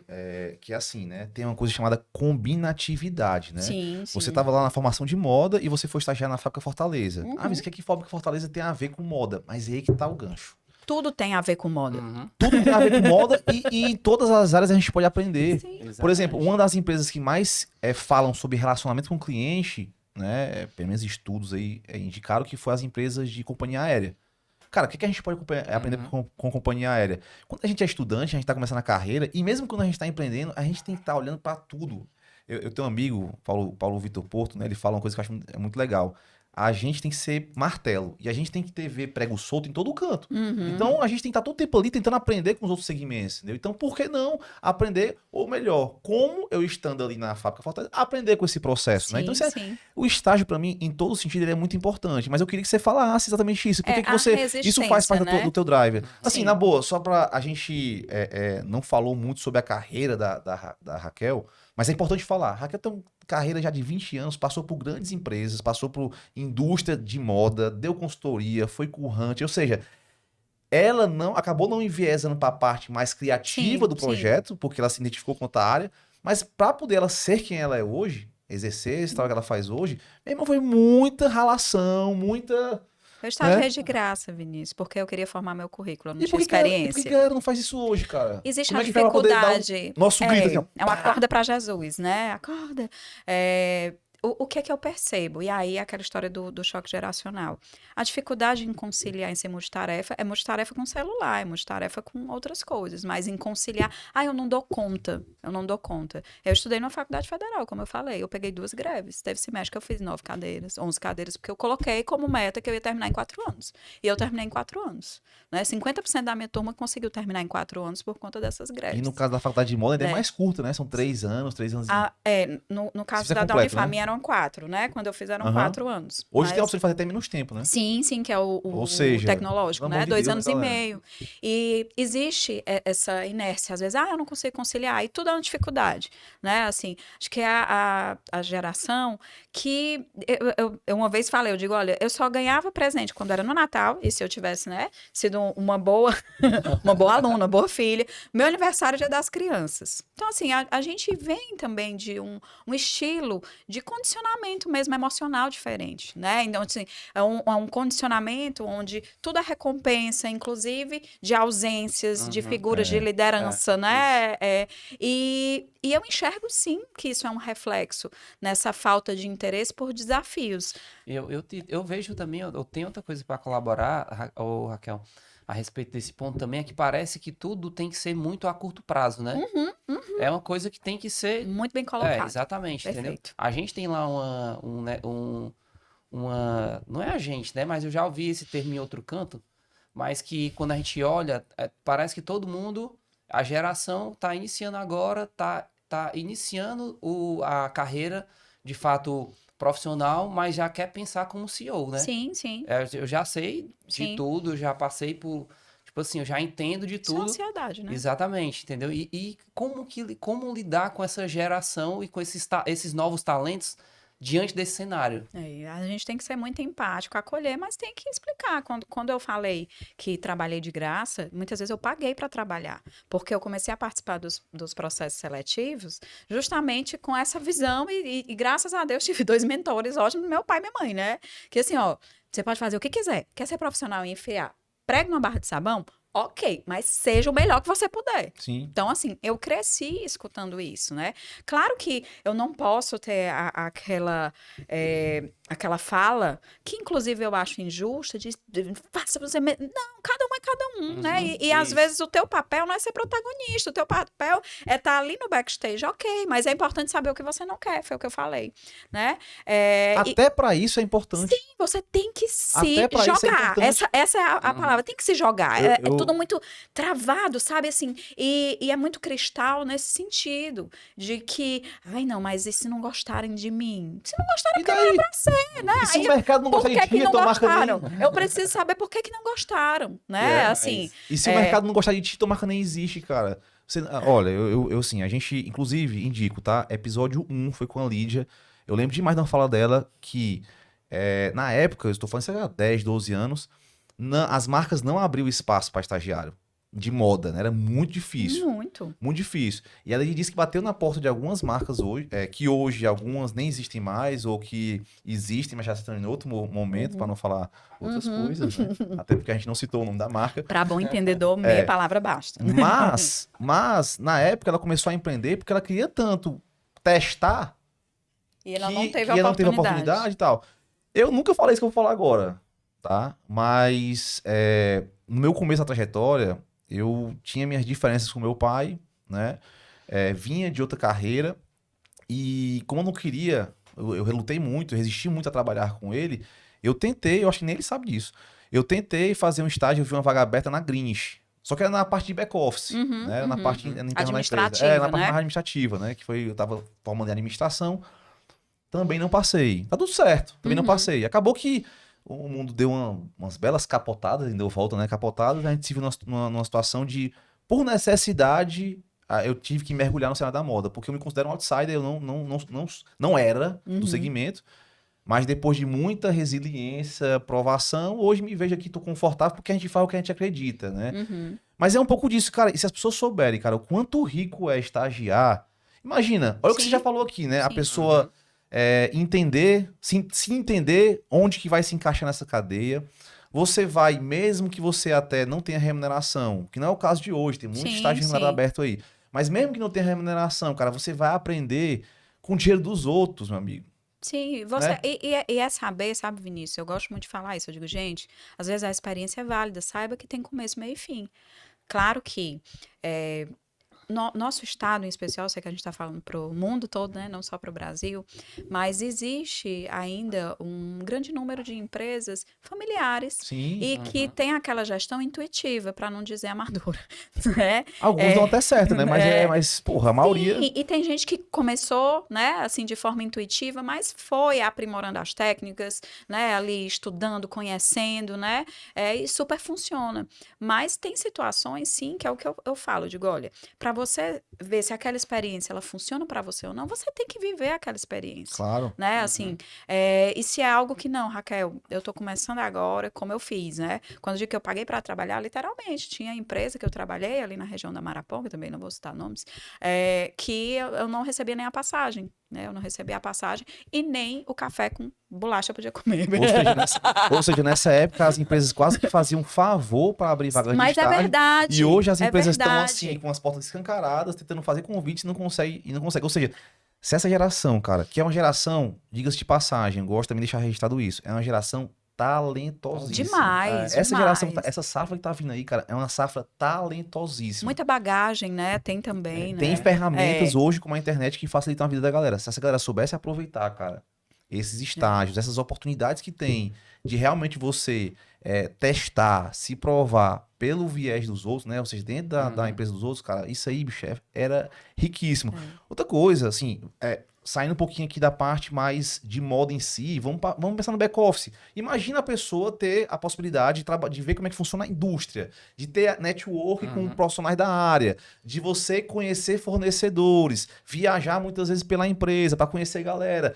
que é assim, né? Tem uma coisa chamada combinatividade, né? Sim, Você sim. estava lá na formação de moda e você foi estagiar na Fábrica Fortaleza. Uhum. Mas o que é que Fábrica Fortaleza tem a ver com moda? Mas é aí que tá o gancho. Tudo tem a ver com moda. Tudo tem a ver com moda e em todas as áreas a gente pode aprender. Sim. Por exemplo, uma das empresas que mais falam sobre relacionamento com o cliente, né? Pelo menos estudos aí indicaram que foi as empresas de companhia aérea. Cara, o que a gente pode aprender com companhia aérea? Quando a gente é estudante, a gente está começando a carreira, e mesmo quando a gente está empreendendo, a gente tem que estar olhando para tudo. Eu tenho um amigo, Paulo Vitor Porto, né? Ele fala uma coisa que eu acho muito legal. A gente tem que ser martelo. E a gente tem que ver prego solto em todo canto. Uhum. Então, a gente tem que estar todo tempo ali tentando aprender com os outros segmentos, entendeu? Então, por que não aprender, ou melhor, como eu estando ali na Fábrica Fortaleza, aprender com esse processo, né? Então, Sim. o estágio, para mim, em todo sentido, ele é muito importante. Mas eu queria que você falasse exatamente isso. Por que isso faz parte do teu driver? Assim, Sim. na boa, só pra a gente não falou muito sobre a carreira da Raquel, mas é importante falar. A Raquel tem uma carreira já de 20 anos, passou por grandes empresas, passou por indústria de moda, deu consultoria, foi currante, ou seja, ela acabou não enviesando para a parte mais criativa do projeto, porque ela se identificou com outra área, mas para poder ela ser quem ela é hoje, exercer esse trabalho que ela faz hoje, meu irmão, foi muita ralação, muita... Eu estagiei de graça, Vinícius, porque eu queria formar meu currículo, eu não tinha E experiência. por que a galera não faz isso hoje, cara? Existe Como uma é que faz pra poder dar dificuldade. nosso grito assim, ó, É uma acorda para Jesus, né? Acorda. O que é que eu percebo? E aí, aquela história do choque geracional. A dificuldade em conciliar em ser multitarefa é multitarefa com celular, é multitarefa com outras coisas, mas em conciliar, eu não dou conta, eu não dou conta. Eu estudei numa faculdade federal, como eu falei, eu peguei 2 greves, teve semestre que eu fiz 9 cadeiras, 11 cadeiras, porque eu coloquei como meta que eu ia terminar em 4 anos. E eu terminei em 4 anos. Né? 50% da minha turma conseguiu terminar em 4 anos por conta dessas greves. E no caso da faculdade de moda ainda é mais curta, né? São 3 anos e... No caso da Unifam eram 4, né? Quando eu fiz eram 4 anos. Hoje tem a opção de fazer até menos tempo, né? Sim, que é o tecnológico, né? 2 anos e meio. E existe essa inércia, às vezes, eu não consigo conciliar, e tudo é uma dificuldade, né? Assim, acho que é a geração que eu uma vez falei, eu digo, olha, eu só ganhava presente quando era no Natal, e se eu tivesse, né, sido uma boa aluna, uma boa filha, meu aniversário é Dia das Crianças. Então, assim, a gente vem também de um estilo de condicionamento mesmo emocional diferente, né? Então, assim, é um condicionamento onde tudo é recompensa, inclusive de ausências, de figuras de liderança, né? E eu enxergo, sim, que isso é um reflexo nessa falta de interesse por desafios. Eu vejo também, eu tenho outra coisa para colaborar, Raquel, a respeito desse ponto também, é que parece que tudo tem que ser muito a curto prazo, né? É uma coisa que tem que ser... Muito bem colocado. Exatamente, Perfeito. entendeu? A gente tem lá não é a gente, né? Mas eu já ouvi esse termo em outro canto, mas que quando a gente olha, parece que todo mundo, a geração está iniciando agora, tá iniciando a carreira, de fato, profissional, mas já quer pensar como CEO, né? Sim. Eu já sei de tudo, já passei por... Tipo assim, eu já entendo de tudo. Isso é ansiedade, né? Exatamente, entendeu? E como lidar com essa geração e com esses novos talentos diante desse cenário? A gente tem que ser muito empático, acolher, mas tem que explicar. Quando eu falei que trabalhei de graça, muitas vezes eu paguei para trabalhar, porque eu comecei a participar dos processos seletivos justamente com essa visão e graças a Deus tive 2 mentores ótimos, meu pai e minha mãe, né? Que assim, você pode fazer o que quiser. Quer ser profissional e enfiar prego numa barra de sabão? Ok, mas seja o melhor que você puder. Sim. Então, assim, eu cresci escutando isso, né? Claro que eu não posso ter aquela fala, que inclusive eu acho injusta, de faça você... Não, cada um é cada um, né? E às vezes o teu papel não é ser protagonista, o teu papel é estar ali no backstage, ok, mas é importante saber o que você não quer, foi o que eu falei, né? Até pra isso é importante. Sim, você tem que se Até pra isso é jogar. importante. Essa é a palavra, tem que se jogar. Eu- É eu- tudo muito travado, sabe? Assim, e é muito cristal nesse sentido, de que, ai não, mas e se não gostarem de mim? Se não gostarem, E porque não é daí? pra ser, né? E se Aí, o mercado não por gostar que de que ti, não tua marca nem... gostaram? Eu preciso saber por que que não gostaram, né? Assim, E se o mercado não gostar de ti, tua marca nem existe, cara. Olha, assim, a gente, inclusive, indico, tá? Episódio 1 foi com a Lídia. Eu lembro demais de uma fala dela que, na época, eu estou falando isso há 10, 12 anos, as marcas não abriam espaço para estagiário de moda, né? Era muito difícil. muito. Muito difícil. E ela disse que bateu na porta de algumas marcas hoje, que hoje algumas nem existem mais, ou que existem, mas já estão em outro momento, para não falar outras coisas, né? Até porque a gente não citou o nome da marca. Para bom entendedor, meia palavra basta. Mas, na época, ela começou a empreender porque ela queria tanto testar E ela não que teve ela não teve oportunidade. oportunidade e tal. Eu nunca falei isso que eu vou falar agora, tá? Mas, no meu começo da trajetória, eu tinha minhas diferenças com meu pai, né? Vinha de outra carreira e como eu não queria, eu relutei muito, eu resisti muito a trabalhar com ele, eu tentei, eu acho que nem ele sabe disso, eu tentei fazer um estágio, eu vi uma vaga aberta na Greenwich, só que era na parte de back-office, né? Era na parte interna da empresa. Administrativa, Na parte né? mais administrativa, né? Que foi, eu tava formando em administração, também não passei. Tá tudo certo, também não passei. Acabou que o mundo deu umas belas capotadas, deu volta, né? Capotadas, a gente se viu numa situação de, por necessidade, eu tive que mergulhar no cenário da moda, porque eu me considero um outsider, eu não era do segmento, mas depois de muita resiliência, provação, hoje me vejo aqui, tô confortável, porque a gente faz o que a gente acredita, né? Mas é um pouco disso, cara, e se as pessoas souberem, cara, o quanto rico é estagiar, imagina, olha o que você já falou aqui, né? A pessoa... entender, se entender onde que vai se encaixar nessa cadeia. Você vai, mesmo que você até não tenha remuneração, que não é o caso de hoje, tem muito estágio remunerado aberto aí. Mas mesmo que não tenha remuneração, cara, você vai aprender com o dinheiro dos outros, meu amigo. Sim, você, Né? e é saber, sabe, Vinícius? Eu gosto muito de falar isso. Eu digo, gente, às vezes a experiência é válida, saiba que tem começo, meio e fim. Claro que nosso estado, em especial, sei que a gente está falando para o mundo todo, né? Não só para o Brasil, mas existe ainda um grande número de empresas familiares Sim. e que tem aquela gestão intuitiva, para não dizer amadora, né? Alguns dão até certo, né? Mas, porra, a maioria... Sim, e tem gente que começou, né, assim, de forma intuitiva, mas foi aprimorando as técnicas, né, ali estudando, conhecendo, né, e super funciona. Mas tem situações, sim, que é o que eu falo, digo, olha, para você ver se aquela experiência, ela funciona para você ou não, você tem que viver aquela experiência. Claro. Né, assim, e se é algo que não, Raquel, eu tô começando agora, como eu fiz, né, quando eu digo que eu paguei para trabalhar, literalmente, tinha empresa que eu trabalhei ali na região da Maraponga, também não vou citar nomes, que eu não recebia nem a passagem, né? Eu não recebia a passagem e nem o café com bolacha eu podia comer. Ou seja, nessa época as empresas quase que faziam um favor para abrir vagas de Mas estágio. é verdade. E hoje as empresas estão verdade. assim, com as portas escancaradas, tentando fazer convites e não consegue. Ou seja, se essa geração, cara, que é uma geração, diga-se de passagem, gosto também de deixar registrado isso, é uma geração talentosíssima. Demais, Essa geração, demais. essa safra que tá vindo aí, cara, é uma safra talentosíssima. Muita bagagem, né? Tem também, né? Tem ferramentas hoje como a internet que facilitam a vida da galera. Se essa galera soubesse aproveitar, cara, esses estágios, essas oportunidades que tem de realmente você testar, se provar pelo viés dos outros, né? Ou seja, dentro da empresa dos outros, cara, isso aí, bicho, era riquíssimo. Outra coisa, assim, saindo um pouquinho aqui da parte mais de moda em si, vamos pensar no back-office. Imagina a pessoa ter a possibilidade de ver como é que funciona a indústria, de ter network com profissionais da área, de você conhecer fornecedores, viajar muitas vezes pela empresa para conhecer galera.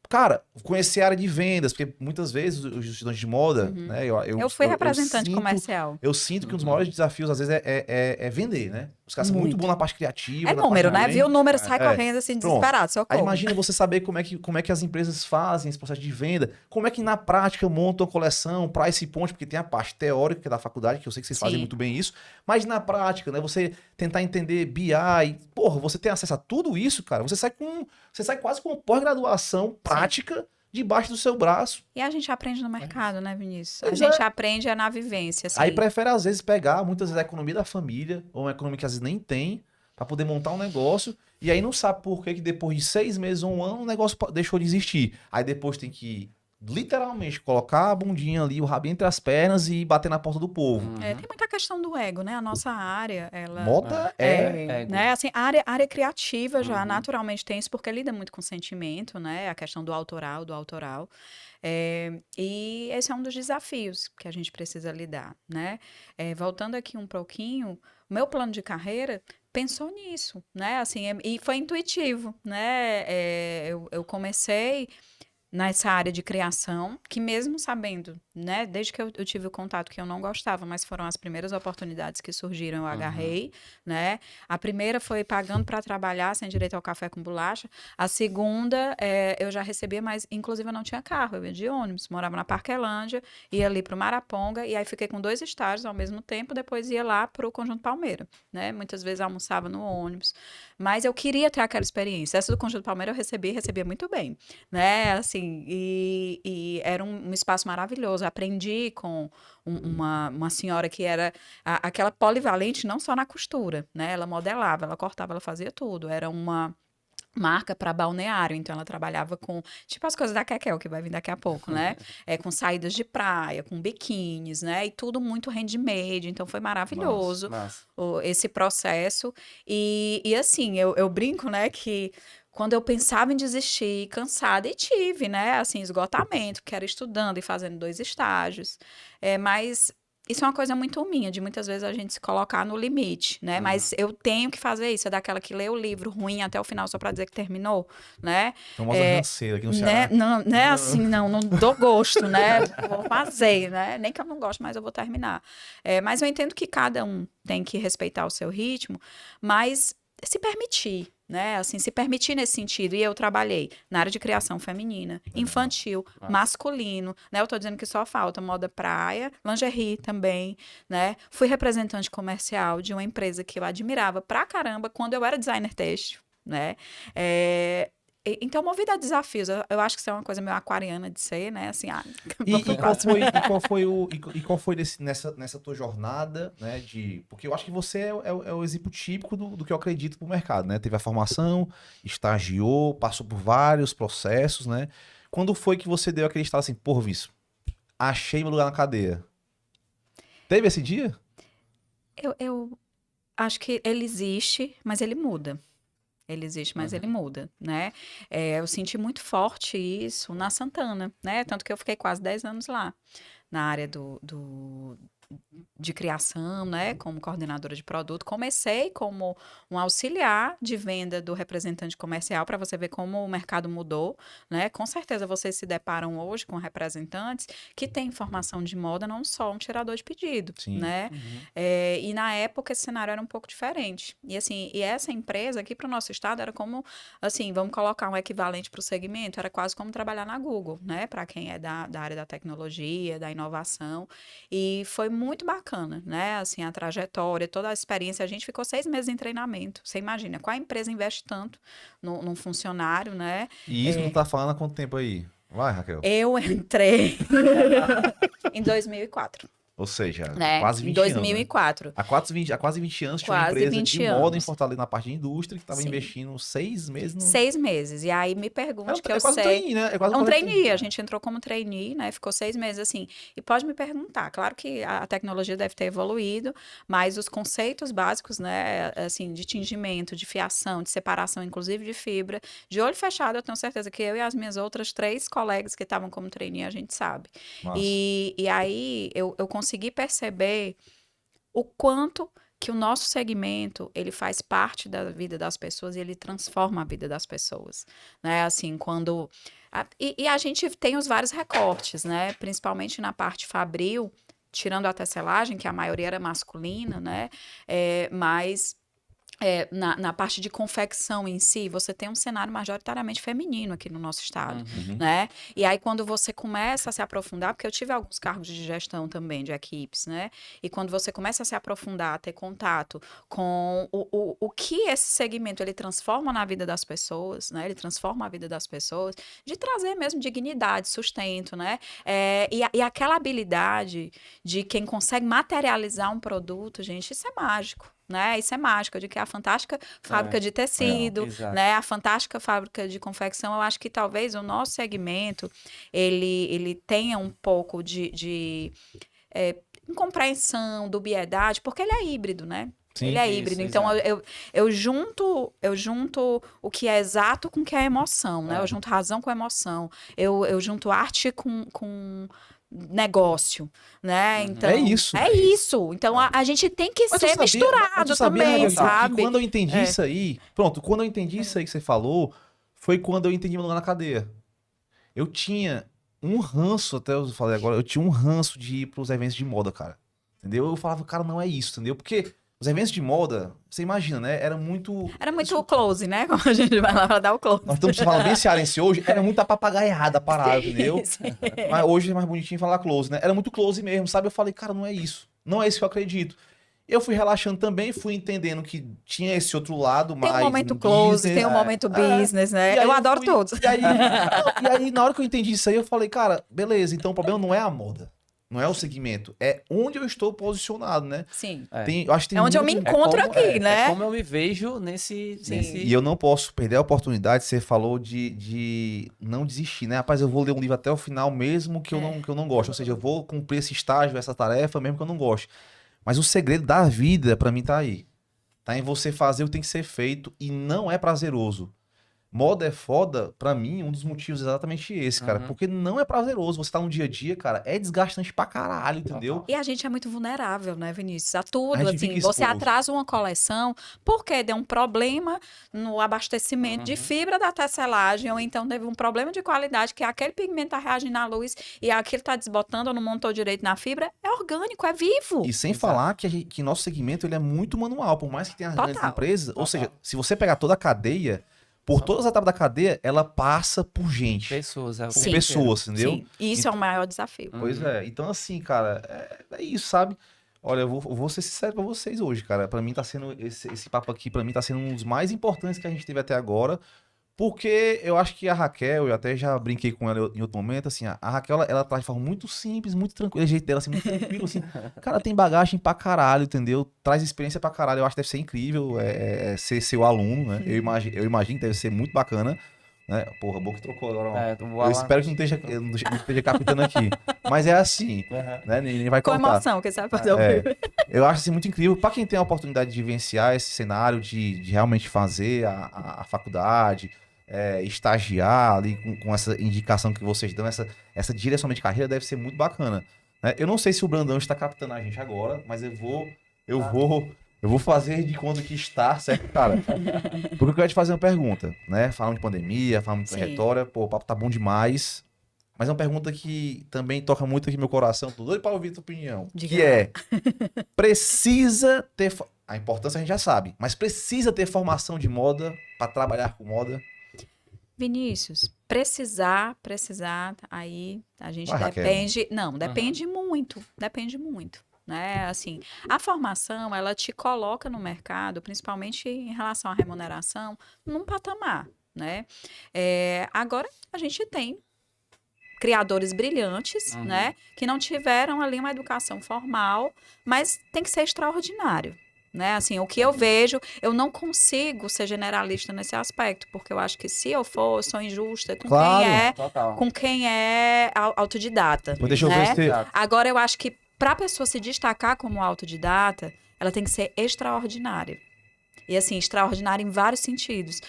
Cara, conhecer a área de vendas, porque muitas vezes os estudantes de moda, né? Eu fui representante comercial. Eu sinto que um dos maiores desafios, às vezes, é vender, né? Os caras são muito bons na parte criativa. É na número, parte né? Viu o número, sai correndo assim, Pronto. desesperado, socorro. Aí imagina você saber como é que as empresas fazem esse processo de venda, como é que na prática montam a coleção para esse ponto, porque tem a parte teórica que é da faculdade, que eu sei que vocês fazem muito bem isso, mas na prática, né? Você tentar entender BI, porra, você tem acesso a tudo isso, cara, você sai quase com uma pós-graduação prática debaixo do seu braço. E a gente aprende no mercado, né, Vinícius? A Pois gente aprende na vivência, assim. Aí prefere, às vezes, pegar muitas vezes a economia da família, ou uma economia que às vezes nem tem, pra poder montar um negócio, e aí não sabe por que depois de 6 meses ou um ano o negócio deixou de existir. Aí depois tem que, literalmente, colocar a bundinha ali, o rabinho entre as pernas e bater na porta do povo. Tem muita questão do ego, né? A nossa área, ela... Moda é... ego. né? Assim, a área criativa já naturalmente tem isso, porque lida muito com sentimento, né? A questão do autoral. E esse é um dos desafios que a gente precisa lidar, né? Voltando aqui um pouquinho, o meu plano de carreira pensou nisso, né? Assim, e foi intuitivo, né? Eu comecei nessa área de criação, que mesmo sabendo, né, desde que eu tive o contato que eu não gostava, mas foram as primeiras oportunidades que surgiram, eu agarrei, né? A primeira foi pagando para trabalhar, sem direito ao café com bolacha. A segunda, eu já recebia, mas inclusive eu não tinha carro, eu ia de ônibus, morava na Parquelândia, ia ali para o Maraponga, e aí fiquei com 2 estágios ao mesmo tempo, depois ia lá para o Conjunto Palmeira, né? Muitas vezes almoçava no ônibus, mas eu queria ter aquela experiência. Essa do Conjunto Palmeira eu recebia muito bem, né? Assim, e era um espaço maravilhoso. Aprendi com uma senhora que era aquela polivalente, não só na costura, né? Ela modelava, ela cortava, ela fazia tudo. Era uma marca para balneário, então ela trabalhava com, tipo as coisas da Kekel, que vai vir daqui a pouco, né? Com saídas de praia, com biquínis, né? E tudo muito handmade, então foi maravilhoso Massa. esse processo. E assim, eu brinco, né, que quando eu pensava em desistir, cansada, e tive, né, assim, esgotamento, que era estudando e fazendo 2 estágios, mas isso é uma coisa muito minha, de muitas vezes a gente se colocar no limite, né? Mas eu tenho que fazer isso, é daquela que lê o livro ruim até o final só para dizer que terminou, né? Famosa ranceira aqui no Né? Ceará. Não, né? Assim, não dou gosto, né? Vou fazer, né? Nem que eu não gosto, mas eu vou terminar. Mas eu entendo que cada um tem que respeitar o seu ritmo, mas se permitir, né? Assim, se permitir nesse sentido. E eu trabalhei na área de criação feminina, infantil, masculino, né? Eu tô dizendo que só falta moda praia, lingerie também, né? Fui representante comercial de uma empresa que eu admirava pra caramba quando eu era designer têxtil, né? Então, movida a desafios. Eu acho que isso é uma coisa meio aquariana de ser, né? Assim, Qual foi nessa tua jornada, né? Porque eu acho que você é o exemplo típico do que eu acredito pro mercado, né? Teve a formação, estagiou, passou por vários processos, né? Quando foi que você deu aquele estalo assim, porra, Vício, achei meu lugar na cadeia? Teve esse dia? Eu acho que ele existe, mas ele muda. Ele existe, mas ele muda, né? Eu senti muito forte isso na Santana, né? Tanto que eu fiquei quase 10 anos lá, na área de criação, né, como coordenadora de produto. Comecei como um auxiliar de venda do representante comercial, para você ver como o mercado mudou, né? Com certeza vocês se deparam hoje com representantes que têm informação de moda, não só um tirador de pedido, Sim. né? E na época esse cenário era um pouco diferente. E assim, essa empresa aqui para o nosso estado era como, assim, vamos colocar um equivalente para o segmento, era quase como trabalhar na Google, né? Para quem é da área da tecnologia, da inovação. E foi muito bacana, né? Assim, a trajetória, toda a experiência. A gente ficou 6 meses em treinamento. Você imagina, qual empresa investe tanto num funcionário, né? E isso que tu tá falando há quanto tempo aí? Vai, Raquel. Eu entrei em 2004. Ou seja, Né? quase 20 em 2004. anos. Né? Há quase 20 anos tinha uma Quase empresa 20 de moda em anos. Fortaleza, na parte de indústria, que estava Sim. investindo 6 meses no... 6 meses. E aí me pergunte que eu quase sei. um trainee, né? É um trainee, a gente entrou como trainee, né? Ficou 6 meses assim. E pode me perguntar, claro que a tecnologia deve ter evoluído, mas os conceitos básicos, né? Assim, de tingimento, de fiação, de separação, inclusive de fibra, de olho fechado, eu tenho certeza que eu e as minhas outras 3 colegas que estavam como trainee, a gente sabe. Massa. E aí eu consegui perceber o quanto que o nosso segmento, ele faz parte da vida das pessoas e ele transforma a vida das pessoas, né? Assim, quando... E a gente tem os vários recortes, né? Principalmente na parte fabril, tirando a tecelagem, que a maioria era masculina, né? Mas na parte de confecção em si, você tem um cenário majoritariamente feminino aqui no nosso estado, Uhum. né? E aí, quando você começa a se aprofundar, porque eu tive alguns cargos de gestão também, de equipes, né? E quando você começa a se aprofundar, a ter contato com o que esse segmento, ele transforma na vida das pessoas, né? Ele transforma a vida das pessoas, de trazer mesmo dignidade, sustento, né? E aquela habilidade de quem consegue materializar um produto, gente, isso é mágico. Né? Isso é mágico, de que a fantástica fábrica de tecido, exato. né? A fantástica fábrica de confecção, eu acho que talvez o nosso segmento ele tenha um pouco de incompreensão, dubiedade, porque ele é híbrido, né? Sim. Ele é Isso, híbrido. Então, exato. eu junto o que é exato com o que é emoção, né? Eu junto razão com emoção. Eu junto arte com negócio, né? Então, É isso. é isso. Então, a gente tem que Mas tu ser sabia, misturado tu sabia, também, Raquel, que sabe? quando eu entendi É. isso aí, pronto, quando eu entendi isso aí que você falou, foi quando eu entendi meu lugar na cadeia. Eu tinha um ranço, até eu falei agora, eu tinha um ranço de ir pros eventos de moda, cara. Entendeu? Eu falava, cara, não é isso, entendeu? Porque os eventos de moda, você imagina, né? Era muito. Era muito close, né? Como a gente vai lá pra dar o close. Nós estamos falando bem cearense hoje, era muita papagaiada parada, entendeu? Sim. Mas hoje é mais bonitinho falar close, né? Era muito close mesmo, sabe? Eu falei, cara, não é isso. Não é isso que eu acredito. Eu fui relaxando também, fui entendendo que tinha esse outro lado Tem um mais momento close, business. tem um momento business, né? E aí Eu adoro fui- todos. E aí, na hora que eu entendi isso aí, eu falei, cara, beleza, então o problema não é a moda. Não é o segmento. É onde eu estou posicionado, né? Sim. Eu acho que tem É onde eu me muito- encontro aqui, né? É como eu me vejo nesse... E eu não posso perder a oportunidade, você falou de não desistir, né? Rapaz, eu vou ler um livro até o final mesmo que eu não gosto. Ou seja, eu vou cumprir esse estágio, essa tarefa, mesmo que eu não goste. Mas o segredo da vida, pra mim, tá aí. Tá em você fazer o que tem que ser feito e não é prazeroso. Moda é foda, pra mim, um dos motivos é exatamente esse, cara. Uhum. Porque não é prazeroso. Você tá no dia a dia, cara, é desgastante pra caralho, entendeu? E a gente é muito vulnerável, né, Vinícius? A tudo, A gente assim, fica você exposto. atrasa uma coleção porque deu um problema no abastecimento de fibra da tecelagem, ou então teve um problema de qualidade, que aquele pigmento tá reagindo à luz e aquilo tá desbotando ou não montou direito na fibra. É orgânico, é vivo. E sem Exato. falar que nosso segmento ele é muito manual, por mais que tenha as grandes Total. empresas. Ou Total. seja, se você pegar toda a cadeia, por todas as etapas da cadeia, ela passa por gente. Pessoas. É o Por Sim. tempo inteiro. pessoas, entendeu? Sim. E isso é o maior desafio. Pois é. Então, assim, cara, é isso, sabe? Olha, eu vou ser sincero pra vocês hoje, cara. Pra mim tá sendo, esse papo aqui, pra mim tá sendo um dos mais importantes que a gente teve até agora. Porque eu acho que a Raquel, eu até já brinquei com ela em outro momento, assim, a Raquel, ela traz de forma muito simples, muito tranquila, o jeito dela, assim, muito tranquilo, assim. Cara, tem bagagem pra caralho, entendeu? Traz experiência pra caralho, eu acho que deve ser incrível ser seu aluno, né? Eu imagino que deve ser muito bacana, né? Porra, a boca trocou agora, ó. O Eu Alan- espero que não esteja captando aqui. Mas é assim, né? Ninguém vai Com cortar. emoção, que sabe fazer o É, eu acho assim, muito incrível. Pra quem tem a oportunidade de vivenciar esse cenário, de realmente fazer a faculdade, estagiar ali com essa indicação que vocês dão, essa direcionamento de carreira, deve ser muito bacana. Né? Eu não sei se o Brandão está captando a gente agora, mas eu vou fazer de conta que está, certo, cara? Porque eu quero te fazer uma pergunta, né? Falando de pandemia, falando de Sim. trajetória, pô, o papo tá bom demais. Mas é uma pergunta que também toca muito aqui no meu coração. Tô doido pra ouvir a tua opinião. Diga Que lá. é, precisa ter... A importância a gente já sabe, mas precisa ter formação de moda pra trabalhar com moda? Vinícius, precisar, aí a gente Vai, Raquel. depende, não, depende muito, né? Assim, a formação, ela te coloca no mercado, principalmente em relação à remuneração, num patamar, né? Agora, a gente tem criadores brilhantes, né? Que não tiveram ali uma educação formal, mas tem que ser extraordinário. Né? Assim, o que eu vejo, eu não consigo ser generalista nesse aspecto, porque eu acho que se eu for, eu sou injusta com Claro. Total. quem é autodidata. Mas deixa eu ver né? se... Exato. Agora, eu acho que para a pessoa se destacar como autodidata, ela tem que ser extraordinária. E assim, extraordinária em vários sentidos.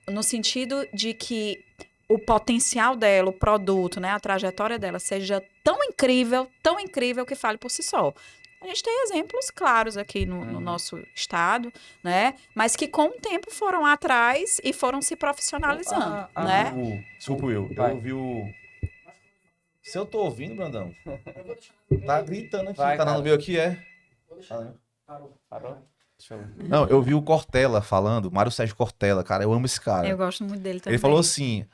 No sentido de que o potencial dela, o produto, né, a trajetória dela seja tão incrível que fale por si só. A gente tem exemplos claros aqui no nosso estado, né? Mas que com o tempo foram atrás e foram se profissionalizando, né? Desculpa, Will. Vai. Eu ouvi o... Se eu tô ouvindo, Brandão, tá gritando aqui. Vai, tá cara. no meu aqui, é? Parou. Show. Não, eu vi o Cortella falando, Mário Sérgio Cortella, cara, eu amo esse cara. Eu gosto muito dele também. Ele falou assim,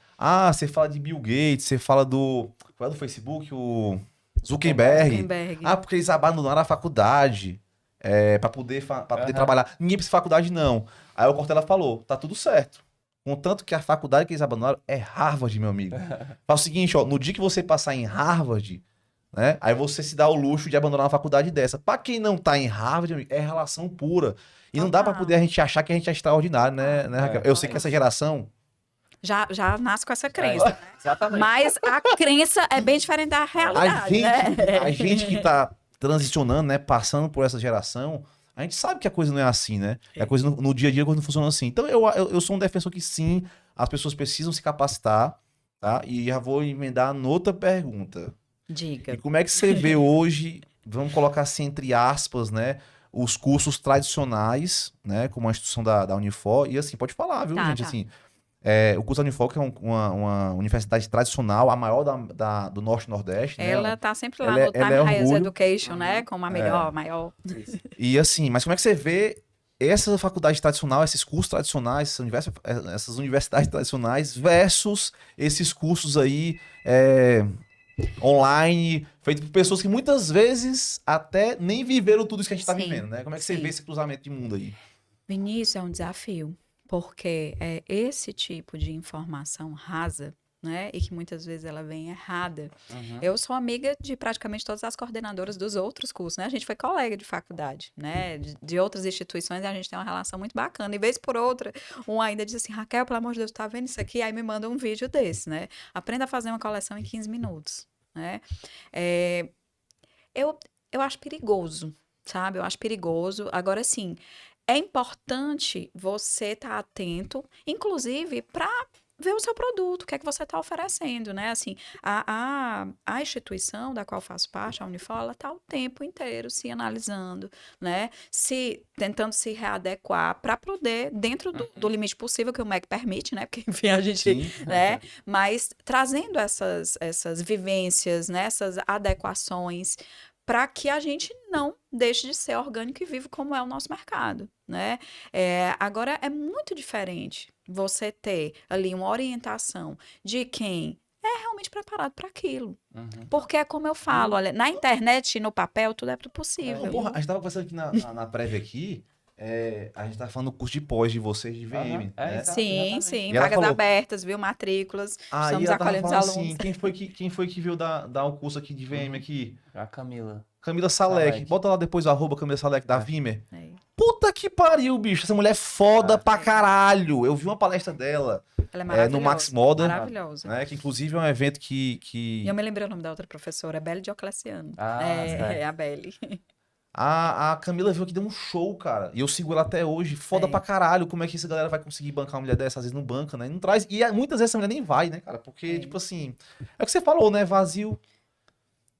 você fala de Bill Gates, você fala do... Qual é do Facebook? O Zuckerberg. Zuckerberg. Porque eles abandonaram a faculdade pra poder trabalhar. Ninguém precisa de faculdade, não. Aí o Cortella falou, tá tudo certo. Contanto que a faculdade que eles abandonaram é Harvard, meu amigo. Fala o seguinte, ó, no dia que você passar em Harvard, né, aí você se dá o luxo de abandonar uma faculdade dessa. Pra quem não tá em Harvard, amigo, é relação pura. E não dá pra poder a gente achar que a gente é extraordinário, né, Raquel? Eu sei que essa geração... Já nasce com essa crença. Exatamente. Mas a crença é bem diferente da realidade, A gente que tá transicionando, né, passando por essa geração, a gente sabe que a coisa não é assim, né? A coisa no dia a dia a coisa não funciona assim. Então eu sou um defensor que sim, as pessoas precisam se capacitar, tá? E já vou emendar noutra pergunta. Diga. E como é que você vê hoje, vamos colocar assim entre aspas, né, os cursos tradicionais, né, como a instituição da Unifor, e assim, pode falar, viu, gente, assim, o curso da Unifor, que é uma universidade tradicional, a maior do Norte e Nordeste, né? Ela tá sempre lá ela no Time Higher orgulho. Education, né? Como a maior. E assim, mas como é que você vê essa faculdade tradicional, esses cursos tradicionais, essas universidades tradicionais versus esses cursos aí online, feitos por pessoas que muitas vezes até nem viveram tudo isso que a gente tá Sim, vivendo, né? Como é que você vê esse cruzamento de mundo aí? Vinícius, é um desafio, porque é esse tipo de informação rasa, né? E que muitas vezes ela vem errada. Eu sou amiga de praticamente todas as coordenadoras dos outros cursos, né? A gente foi colega de faculdade, né? De outras instituições, e a gente tem uma relação muito bacana. E vez por outra, um ainda diz assim, Raquel, pelo amor de Deus, tá vendo isso aqui? Aí me manda um vídeo desse, né? Aprenda a fazer uma coleção em 15 minutos, né? Eu acho perigoso, sabe? Eu acho perigoso. Agora, sim, é importante você estar atento, inclusive, para ver o seu produto, o que é que você está oferecendo, né? Assim, a instituição da qual faço parte, a Unifor, ela está o tempo inteiro se analisando, né? Tentando se readequar para poder, dentro do limite possível que o MEC permite, né? Porque, enfim, a gente, né? Mas trazendo essas vivências, né? Essas adequações para que a gente não deixe de ser orgânico e vivo como é o nosso mercado, né? Agora, é muito diferente você ter ali uma orientação de quem é realmente preparado para aquilo. Porque é como eu falo, olha, na internet e no papel, tudo é possível. Porra, a gente tava conversando aqui na prévia aqui, a gente tava falando do curso de pós de vocês de VM, né? Sim, E vagas ela falou, abertas, viu? Matrículas, aí estamos ela tava acolhendo os falando alunos. assim, quem foi que veio dar o curso aqui de VM aqui? A Camila. Camila Salek. Bota lá depois o @ Camila Salek da Vimer. É. Puta que pariu, bicho. Essa mulher é foda pra caralho. Eu vi uma palestra dela Ela é maravilhosa. no Max Moda. Maravilhosa. Né, que inclusive é um evento que... E eu me lembrei o nome da outra professora, Belle Diocleciano. Certo. A Belle. A Camila veio aqui, deu um show, cara. E eu sigo ela até hoje. Foda pra caralho. Como é que essa galera vai conseguir bancar uma mulher dessa? Às vezes não banca, né? Não traz. E muitas vezes essa mulher nem vai, né, cara? Porque, tipo assim... É o que você falou, né? Vazio.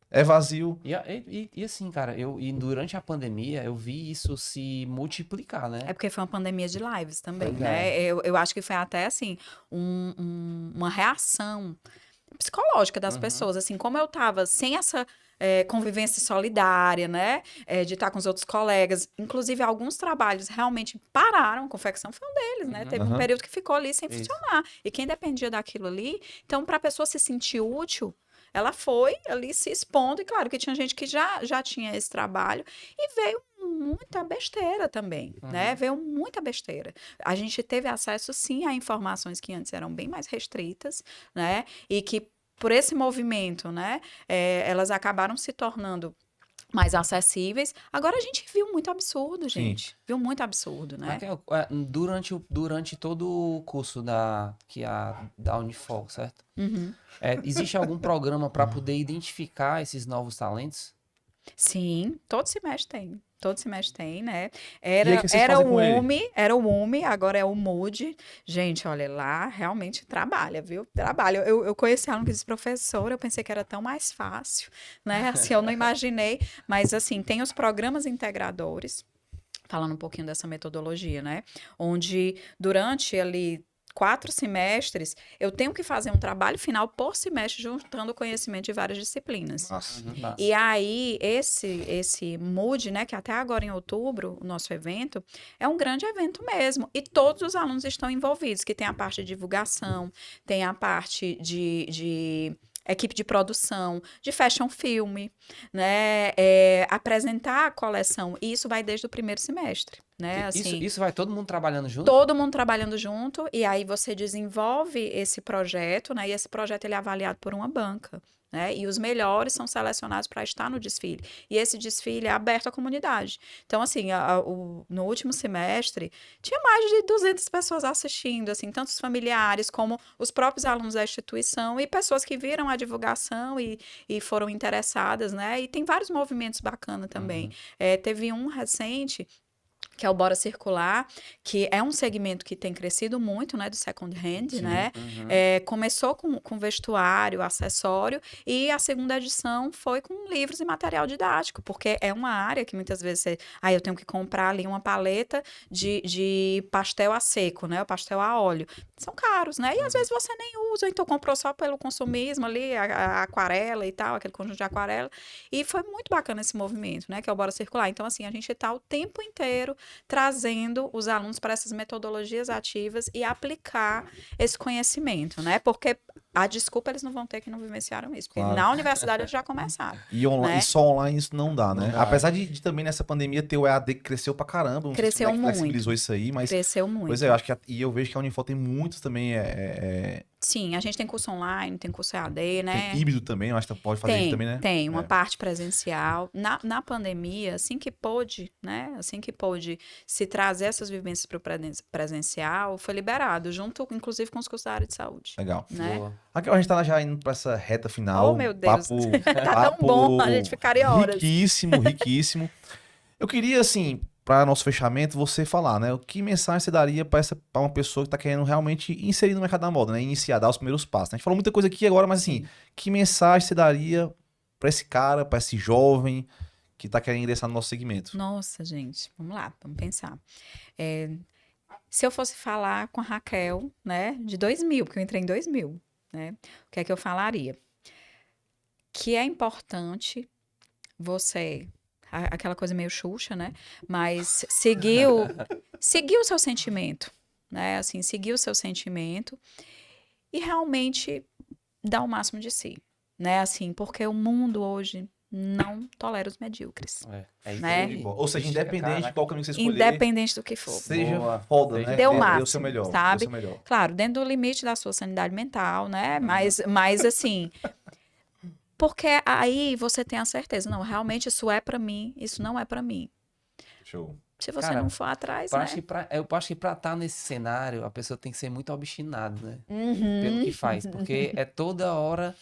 É vazio. E assim, cara, durante a pandemia eu vi isso se multiplicar, né? É porque foi uma pandemia de lives também, Pois né? Eu acho que foi até, assim, uma reação psicológica das pessoas. Assim, como eu tava sem essa convivência solidária, né? De estar com os outros colegas. Inclusive, alguns trabalhos realmente pararam. A confecção foi um deles, né? Teve um período que ficou ali sem funcionar. E quem dependia daquilo ali... Então, para a pessoa se sentir útil... Ela foi ali se expondo, e claro que tinha gente que já tinha esse trabalho, e veio muita besteira também, né? Veio muita besteira. A gente teve acesso, sim, a informações que antes eram bem mais restritas, né? E que, por esse movimento, né? Elas acabaram se tornando mais acessíveis. Agora a gente viu muito absurdo, gente. Sim. Viu muito absurdo, né? Raquel, durante todo o curso da Unifor, certo? Existe algum programa para poder identificar esses novos talentos? Sim, todo semestre tem. Todo semestre tem, né? Era o UME, agora é o Mood. Gente, olha, lá realmente trabalha, viu? Trabalha. Eu conheci aluno que disse, professora, eu pensei que era tão mais fácil, né? Assim, eu não imaginei. Mas, assim, tem os programas integradores, falando um pouquinho dessa metodologia, né? Onde, durante ali 4 semestres, eu tenho que fazer um trabalho final por semestre, juntando o conhecimento de várias disciplinas. Nossa. Massa. E aí, esse Mood, né, que até agora em outubro, o nosso evento, é um grande evento mesmo. E todos os alunos estão envolvidos, que tem a parte de divulgação, tem a parte de equipe de produção, de fashion film, né, apresentar a coleção. E isso vai desde o primeiro semestre, né, assim... Isso vai todo mundo trabalhando junto? Todo mundo trabalhando junto, e aí você desenvolve esse projeto, né? E esse projeto ele é avaliado por uma banca, né? E os melhores são selecionados para estar no desfile. E esse desfile é aberto à comunidade. Então, assim, no último semestre, tinha mais de 200 pessoas assistindo, assim, tanto os familiares como os próprios alunos da instituição e pessoas que viram a divulgação e foram interessadas, né? E tem vários movimentos bacanas também. Teve um recente, que é o Bora Circular, que é um segmento que tem crescido muito, né, do second hand, Sim. né? Começou com vestuário, acessório, e a segunda edição foi com livros e material didático, porque é uma área que muitas vezes eu tenho que comprar ali uma paleta de pastel a seco, né, o pastel a óleo. São caros, né? E às vezes você nem usa, então comprou só pelo consumismo ali, a aquarela e tal, aquele conjunto de aquarela. E foi muito bacana esse movimento, né, que é o Bora Circular. Então, assim, a gente está o tempo inteiro trazendo os alunos para essas metodologias ativas e aplicar esse conhecimento, né? Porque a desculpa eles não vão ter que não vivenciaram isso, porque Claro. na universidade eles já começaram. E só online isso não dá, né? Não dá. Apesar de também nessa pandemia ter o EAD que cresceu pra caramba. Não sei se Cresceu como é que muito. flexibilizou isso aí, mas... Cresceu muito. Pois é, eu acho que... E eu vejo que a Unifor tem muitos também... Sim, a gente tem curso online, tem curso EAD, né? Tem híbrido também, eu acho que pode fazer isso também, né? Tem uma parte presencial. Na pandemia, assim que pôde, né? Assim que pôde se trazer essas vivências para o presencial, foi liberado, junto, inclusive, com os cursos da área de saúde. Legal. Né? Boa. Aqui a gente tá já indo pra essa reta final. Oh, meu Deus. Tá papo tão bom, a gente ficaria horas. Riquíssimo, riquíssimo. Eu queria, assim, para nosso fechamento, você falar, né? Que mensagem você daria para uma pessoa que tá querendo realmente inserir no mercado da moda, né? Iniciar, dar os primeiros passos. Né? A gente falou muita coisa aqui agora, mas assim, que mensagem você daria para esse cara, para esse jovem que tá querendo ingressar no nosso segmento? Nossa, gente, vamos lá, vamos pensar. Se eu fosse falar com a Raquel, né, de 2000, porque eu entrei em 2000, né, o que é que eu falaria? Que é importante você, aquela coisa meio Xuxa, né, mas seguir o seu sentimento, né, assim, seguir o seu sentimento e realmente dar o máximo de si, né, assim, porque o mundo hoje não tolera os medíocres. É isso Né? aí. Ou seja, independente de qual caminho você escolher, Independente do que for. seja Boa. foda, Seja né? Dê o Dê máximo, o seu melhor, sabe? dê o seu melhor. Claro, dentro do limite da sua sanidade mental, né? Mas assim, porque aí você tem a certeza, não, realmente isso é pra mim, isso não é pra mim. Show. Se você Cara, não for atrás, Eu né? acho que pra estar nesse cenário, a pessoa tem que ser muito obstinada, né? Uhum. Pelo que faz. Porque é toda hora,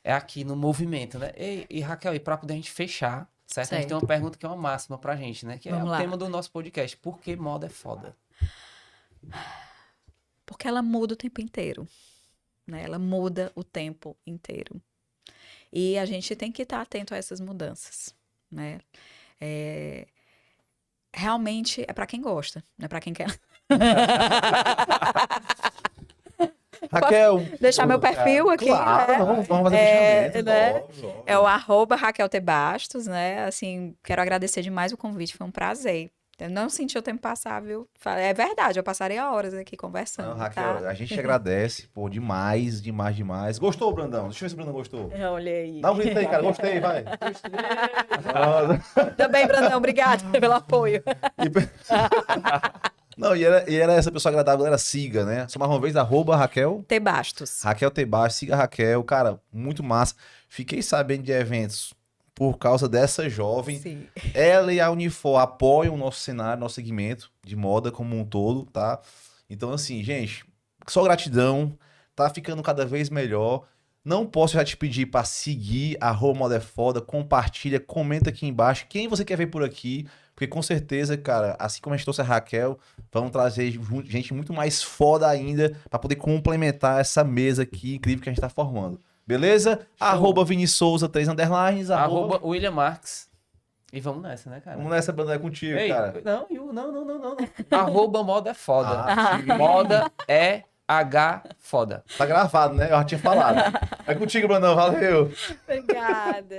é aqui no movimento, né? E Raquel, e pra poder a gente fechar, certo? A gente tem uma pergunta que é uma máxima pra gente, né? Que é Vamos o lá. tema do nosso podcast. Por que moda é foda? Porque ela muda o tempo inteiro, né? Ela muda o tempo inteiro. E a gente tem que estar atento a essas mudanças, né? Realmente é para quem gosta, não é para quem quer. Raquel. Deixar meu perfil aqui, Claro, né? vamos fazer fechamento. Né? Óbvio, óbvio. É o @RaquelTBastos, né? Assim, quero agradecer demais o convite, foi um prazer. Eu não senti o tempo passar, viu? É verdade, eu passaria horas aqui conversando. Não, Raquel, tá? a gente agradece, pô, demais, demais, demais. Gostou, Brandão? Deixa eu ver se o Brandão gostou. Olha aí. Dá um grito aí, cara. Gostei, vai. Também, Brandão, obrigado pelo apoio. Não, e era essa pessoa agradável, era siga, né? Só mais uma vez, @Raquel. Tebastos. Raquel Tebaixo, siga a Raquel. Cara, muito massa. Fiquei sabendo de eventos por causa dessa jovem. Sim. Ela e a Unifor apoiam o nosso cenário, nosso segmento de moda como um todo, tá? Então, assim, gente, só gratidão. Tá ficando cada vez melhor. Não posso já te pedir para seguir @Moda é Foda, compartilha, comenta aqui embaixo quem você quer ver por aqui, porque com certeza, cara, assim como a gente trouxe a Raquel, vamos trazer gente muito mais foda ainda para poder complementar essa mesa aqui incrível que a gente tá formando. Beleza? @ViniSouza 3_. William Marques. E vamos nessa, né, cara? Vamos nessa banda contigo, Ei, cara. não. @moda é foda. Ah, Moda é H foda. Tá gravado, né? Eu já tinha falado. É contigo, Brandão. Valeu. Obrigada.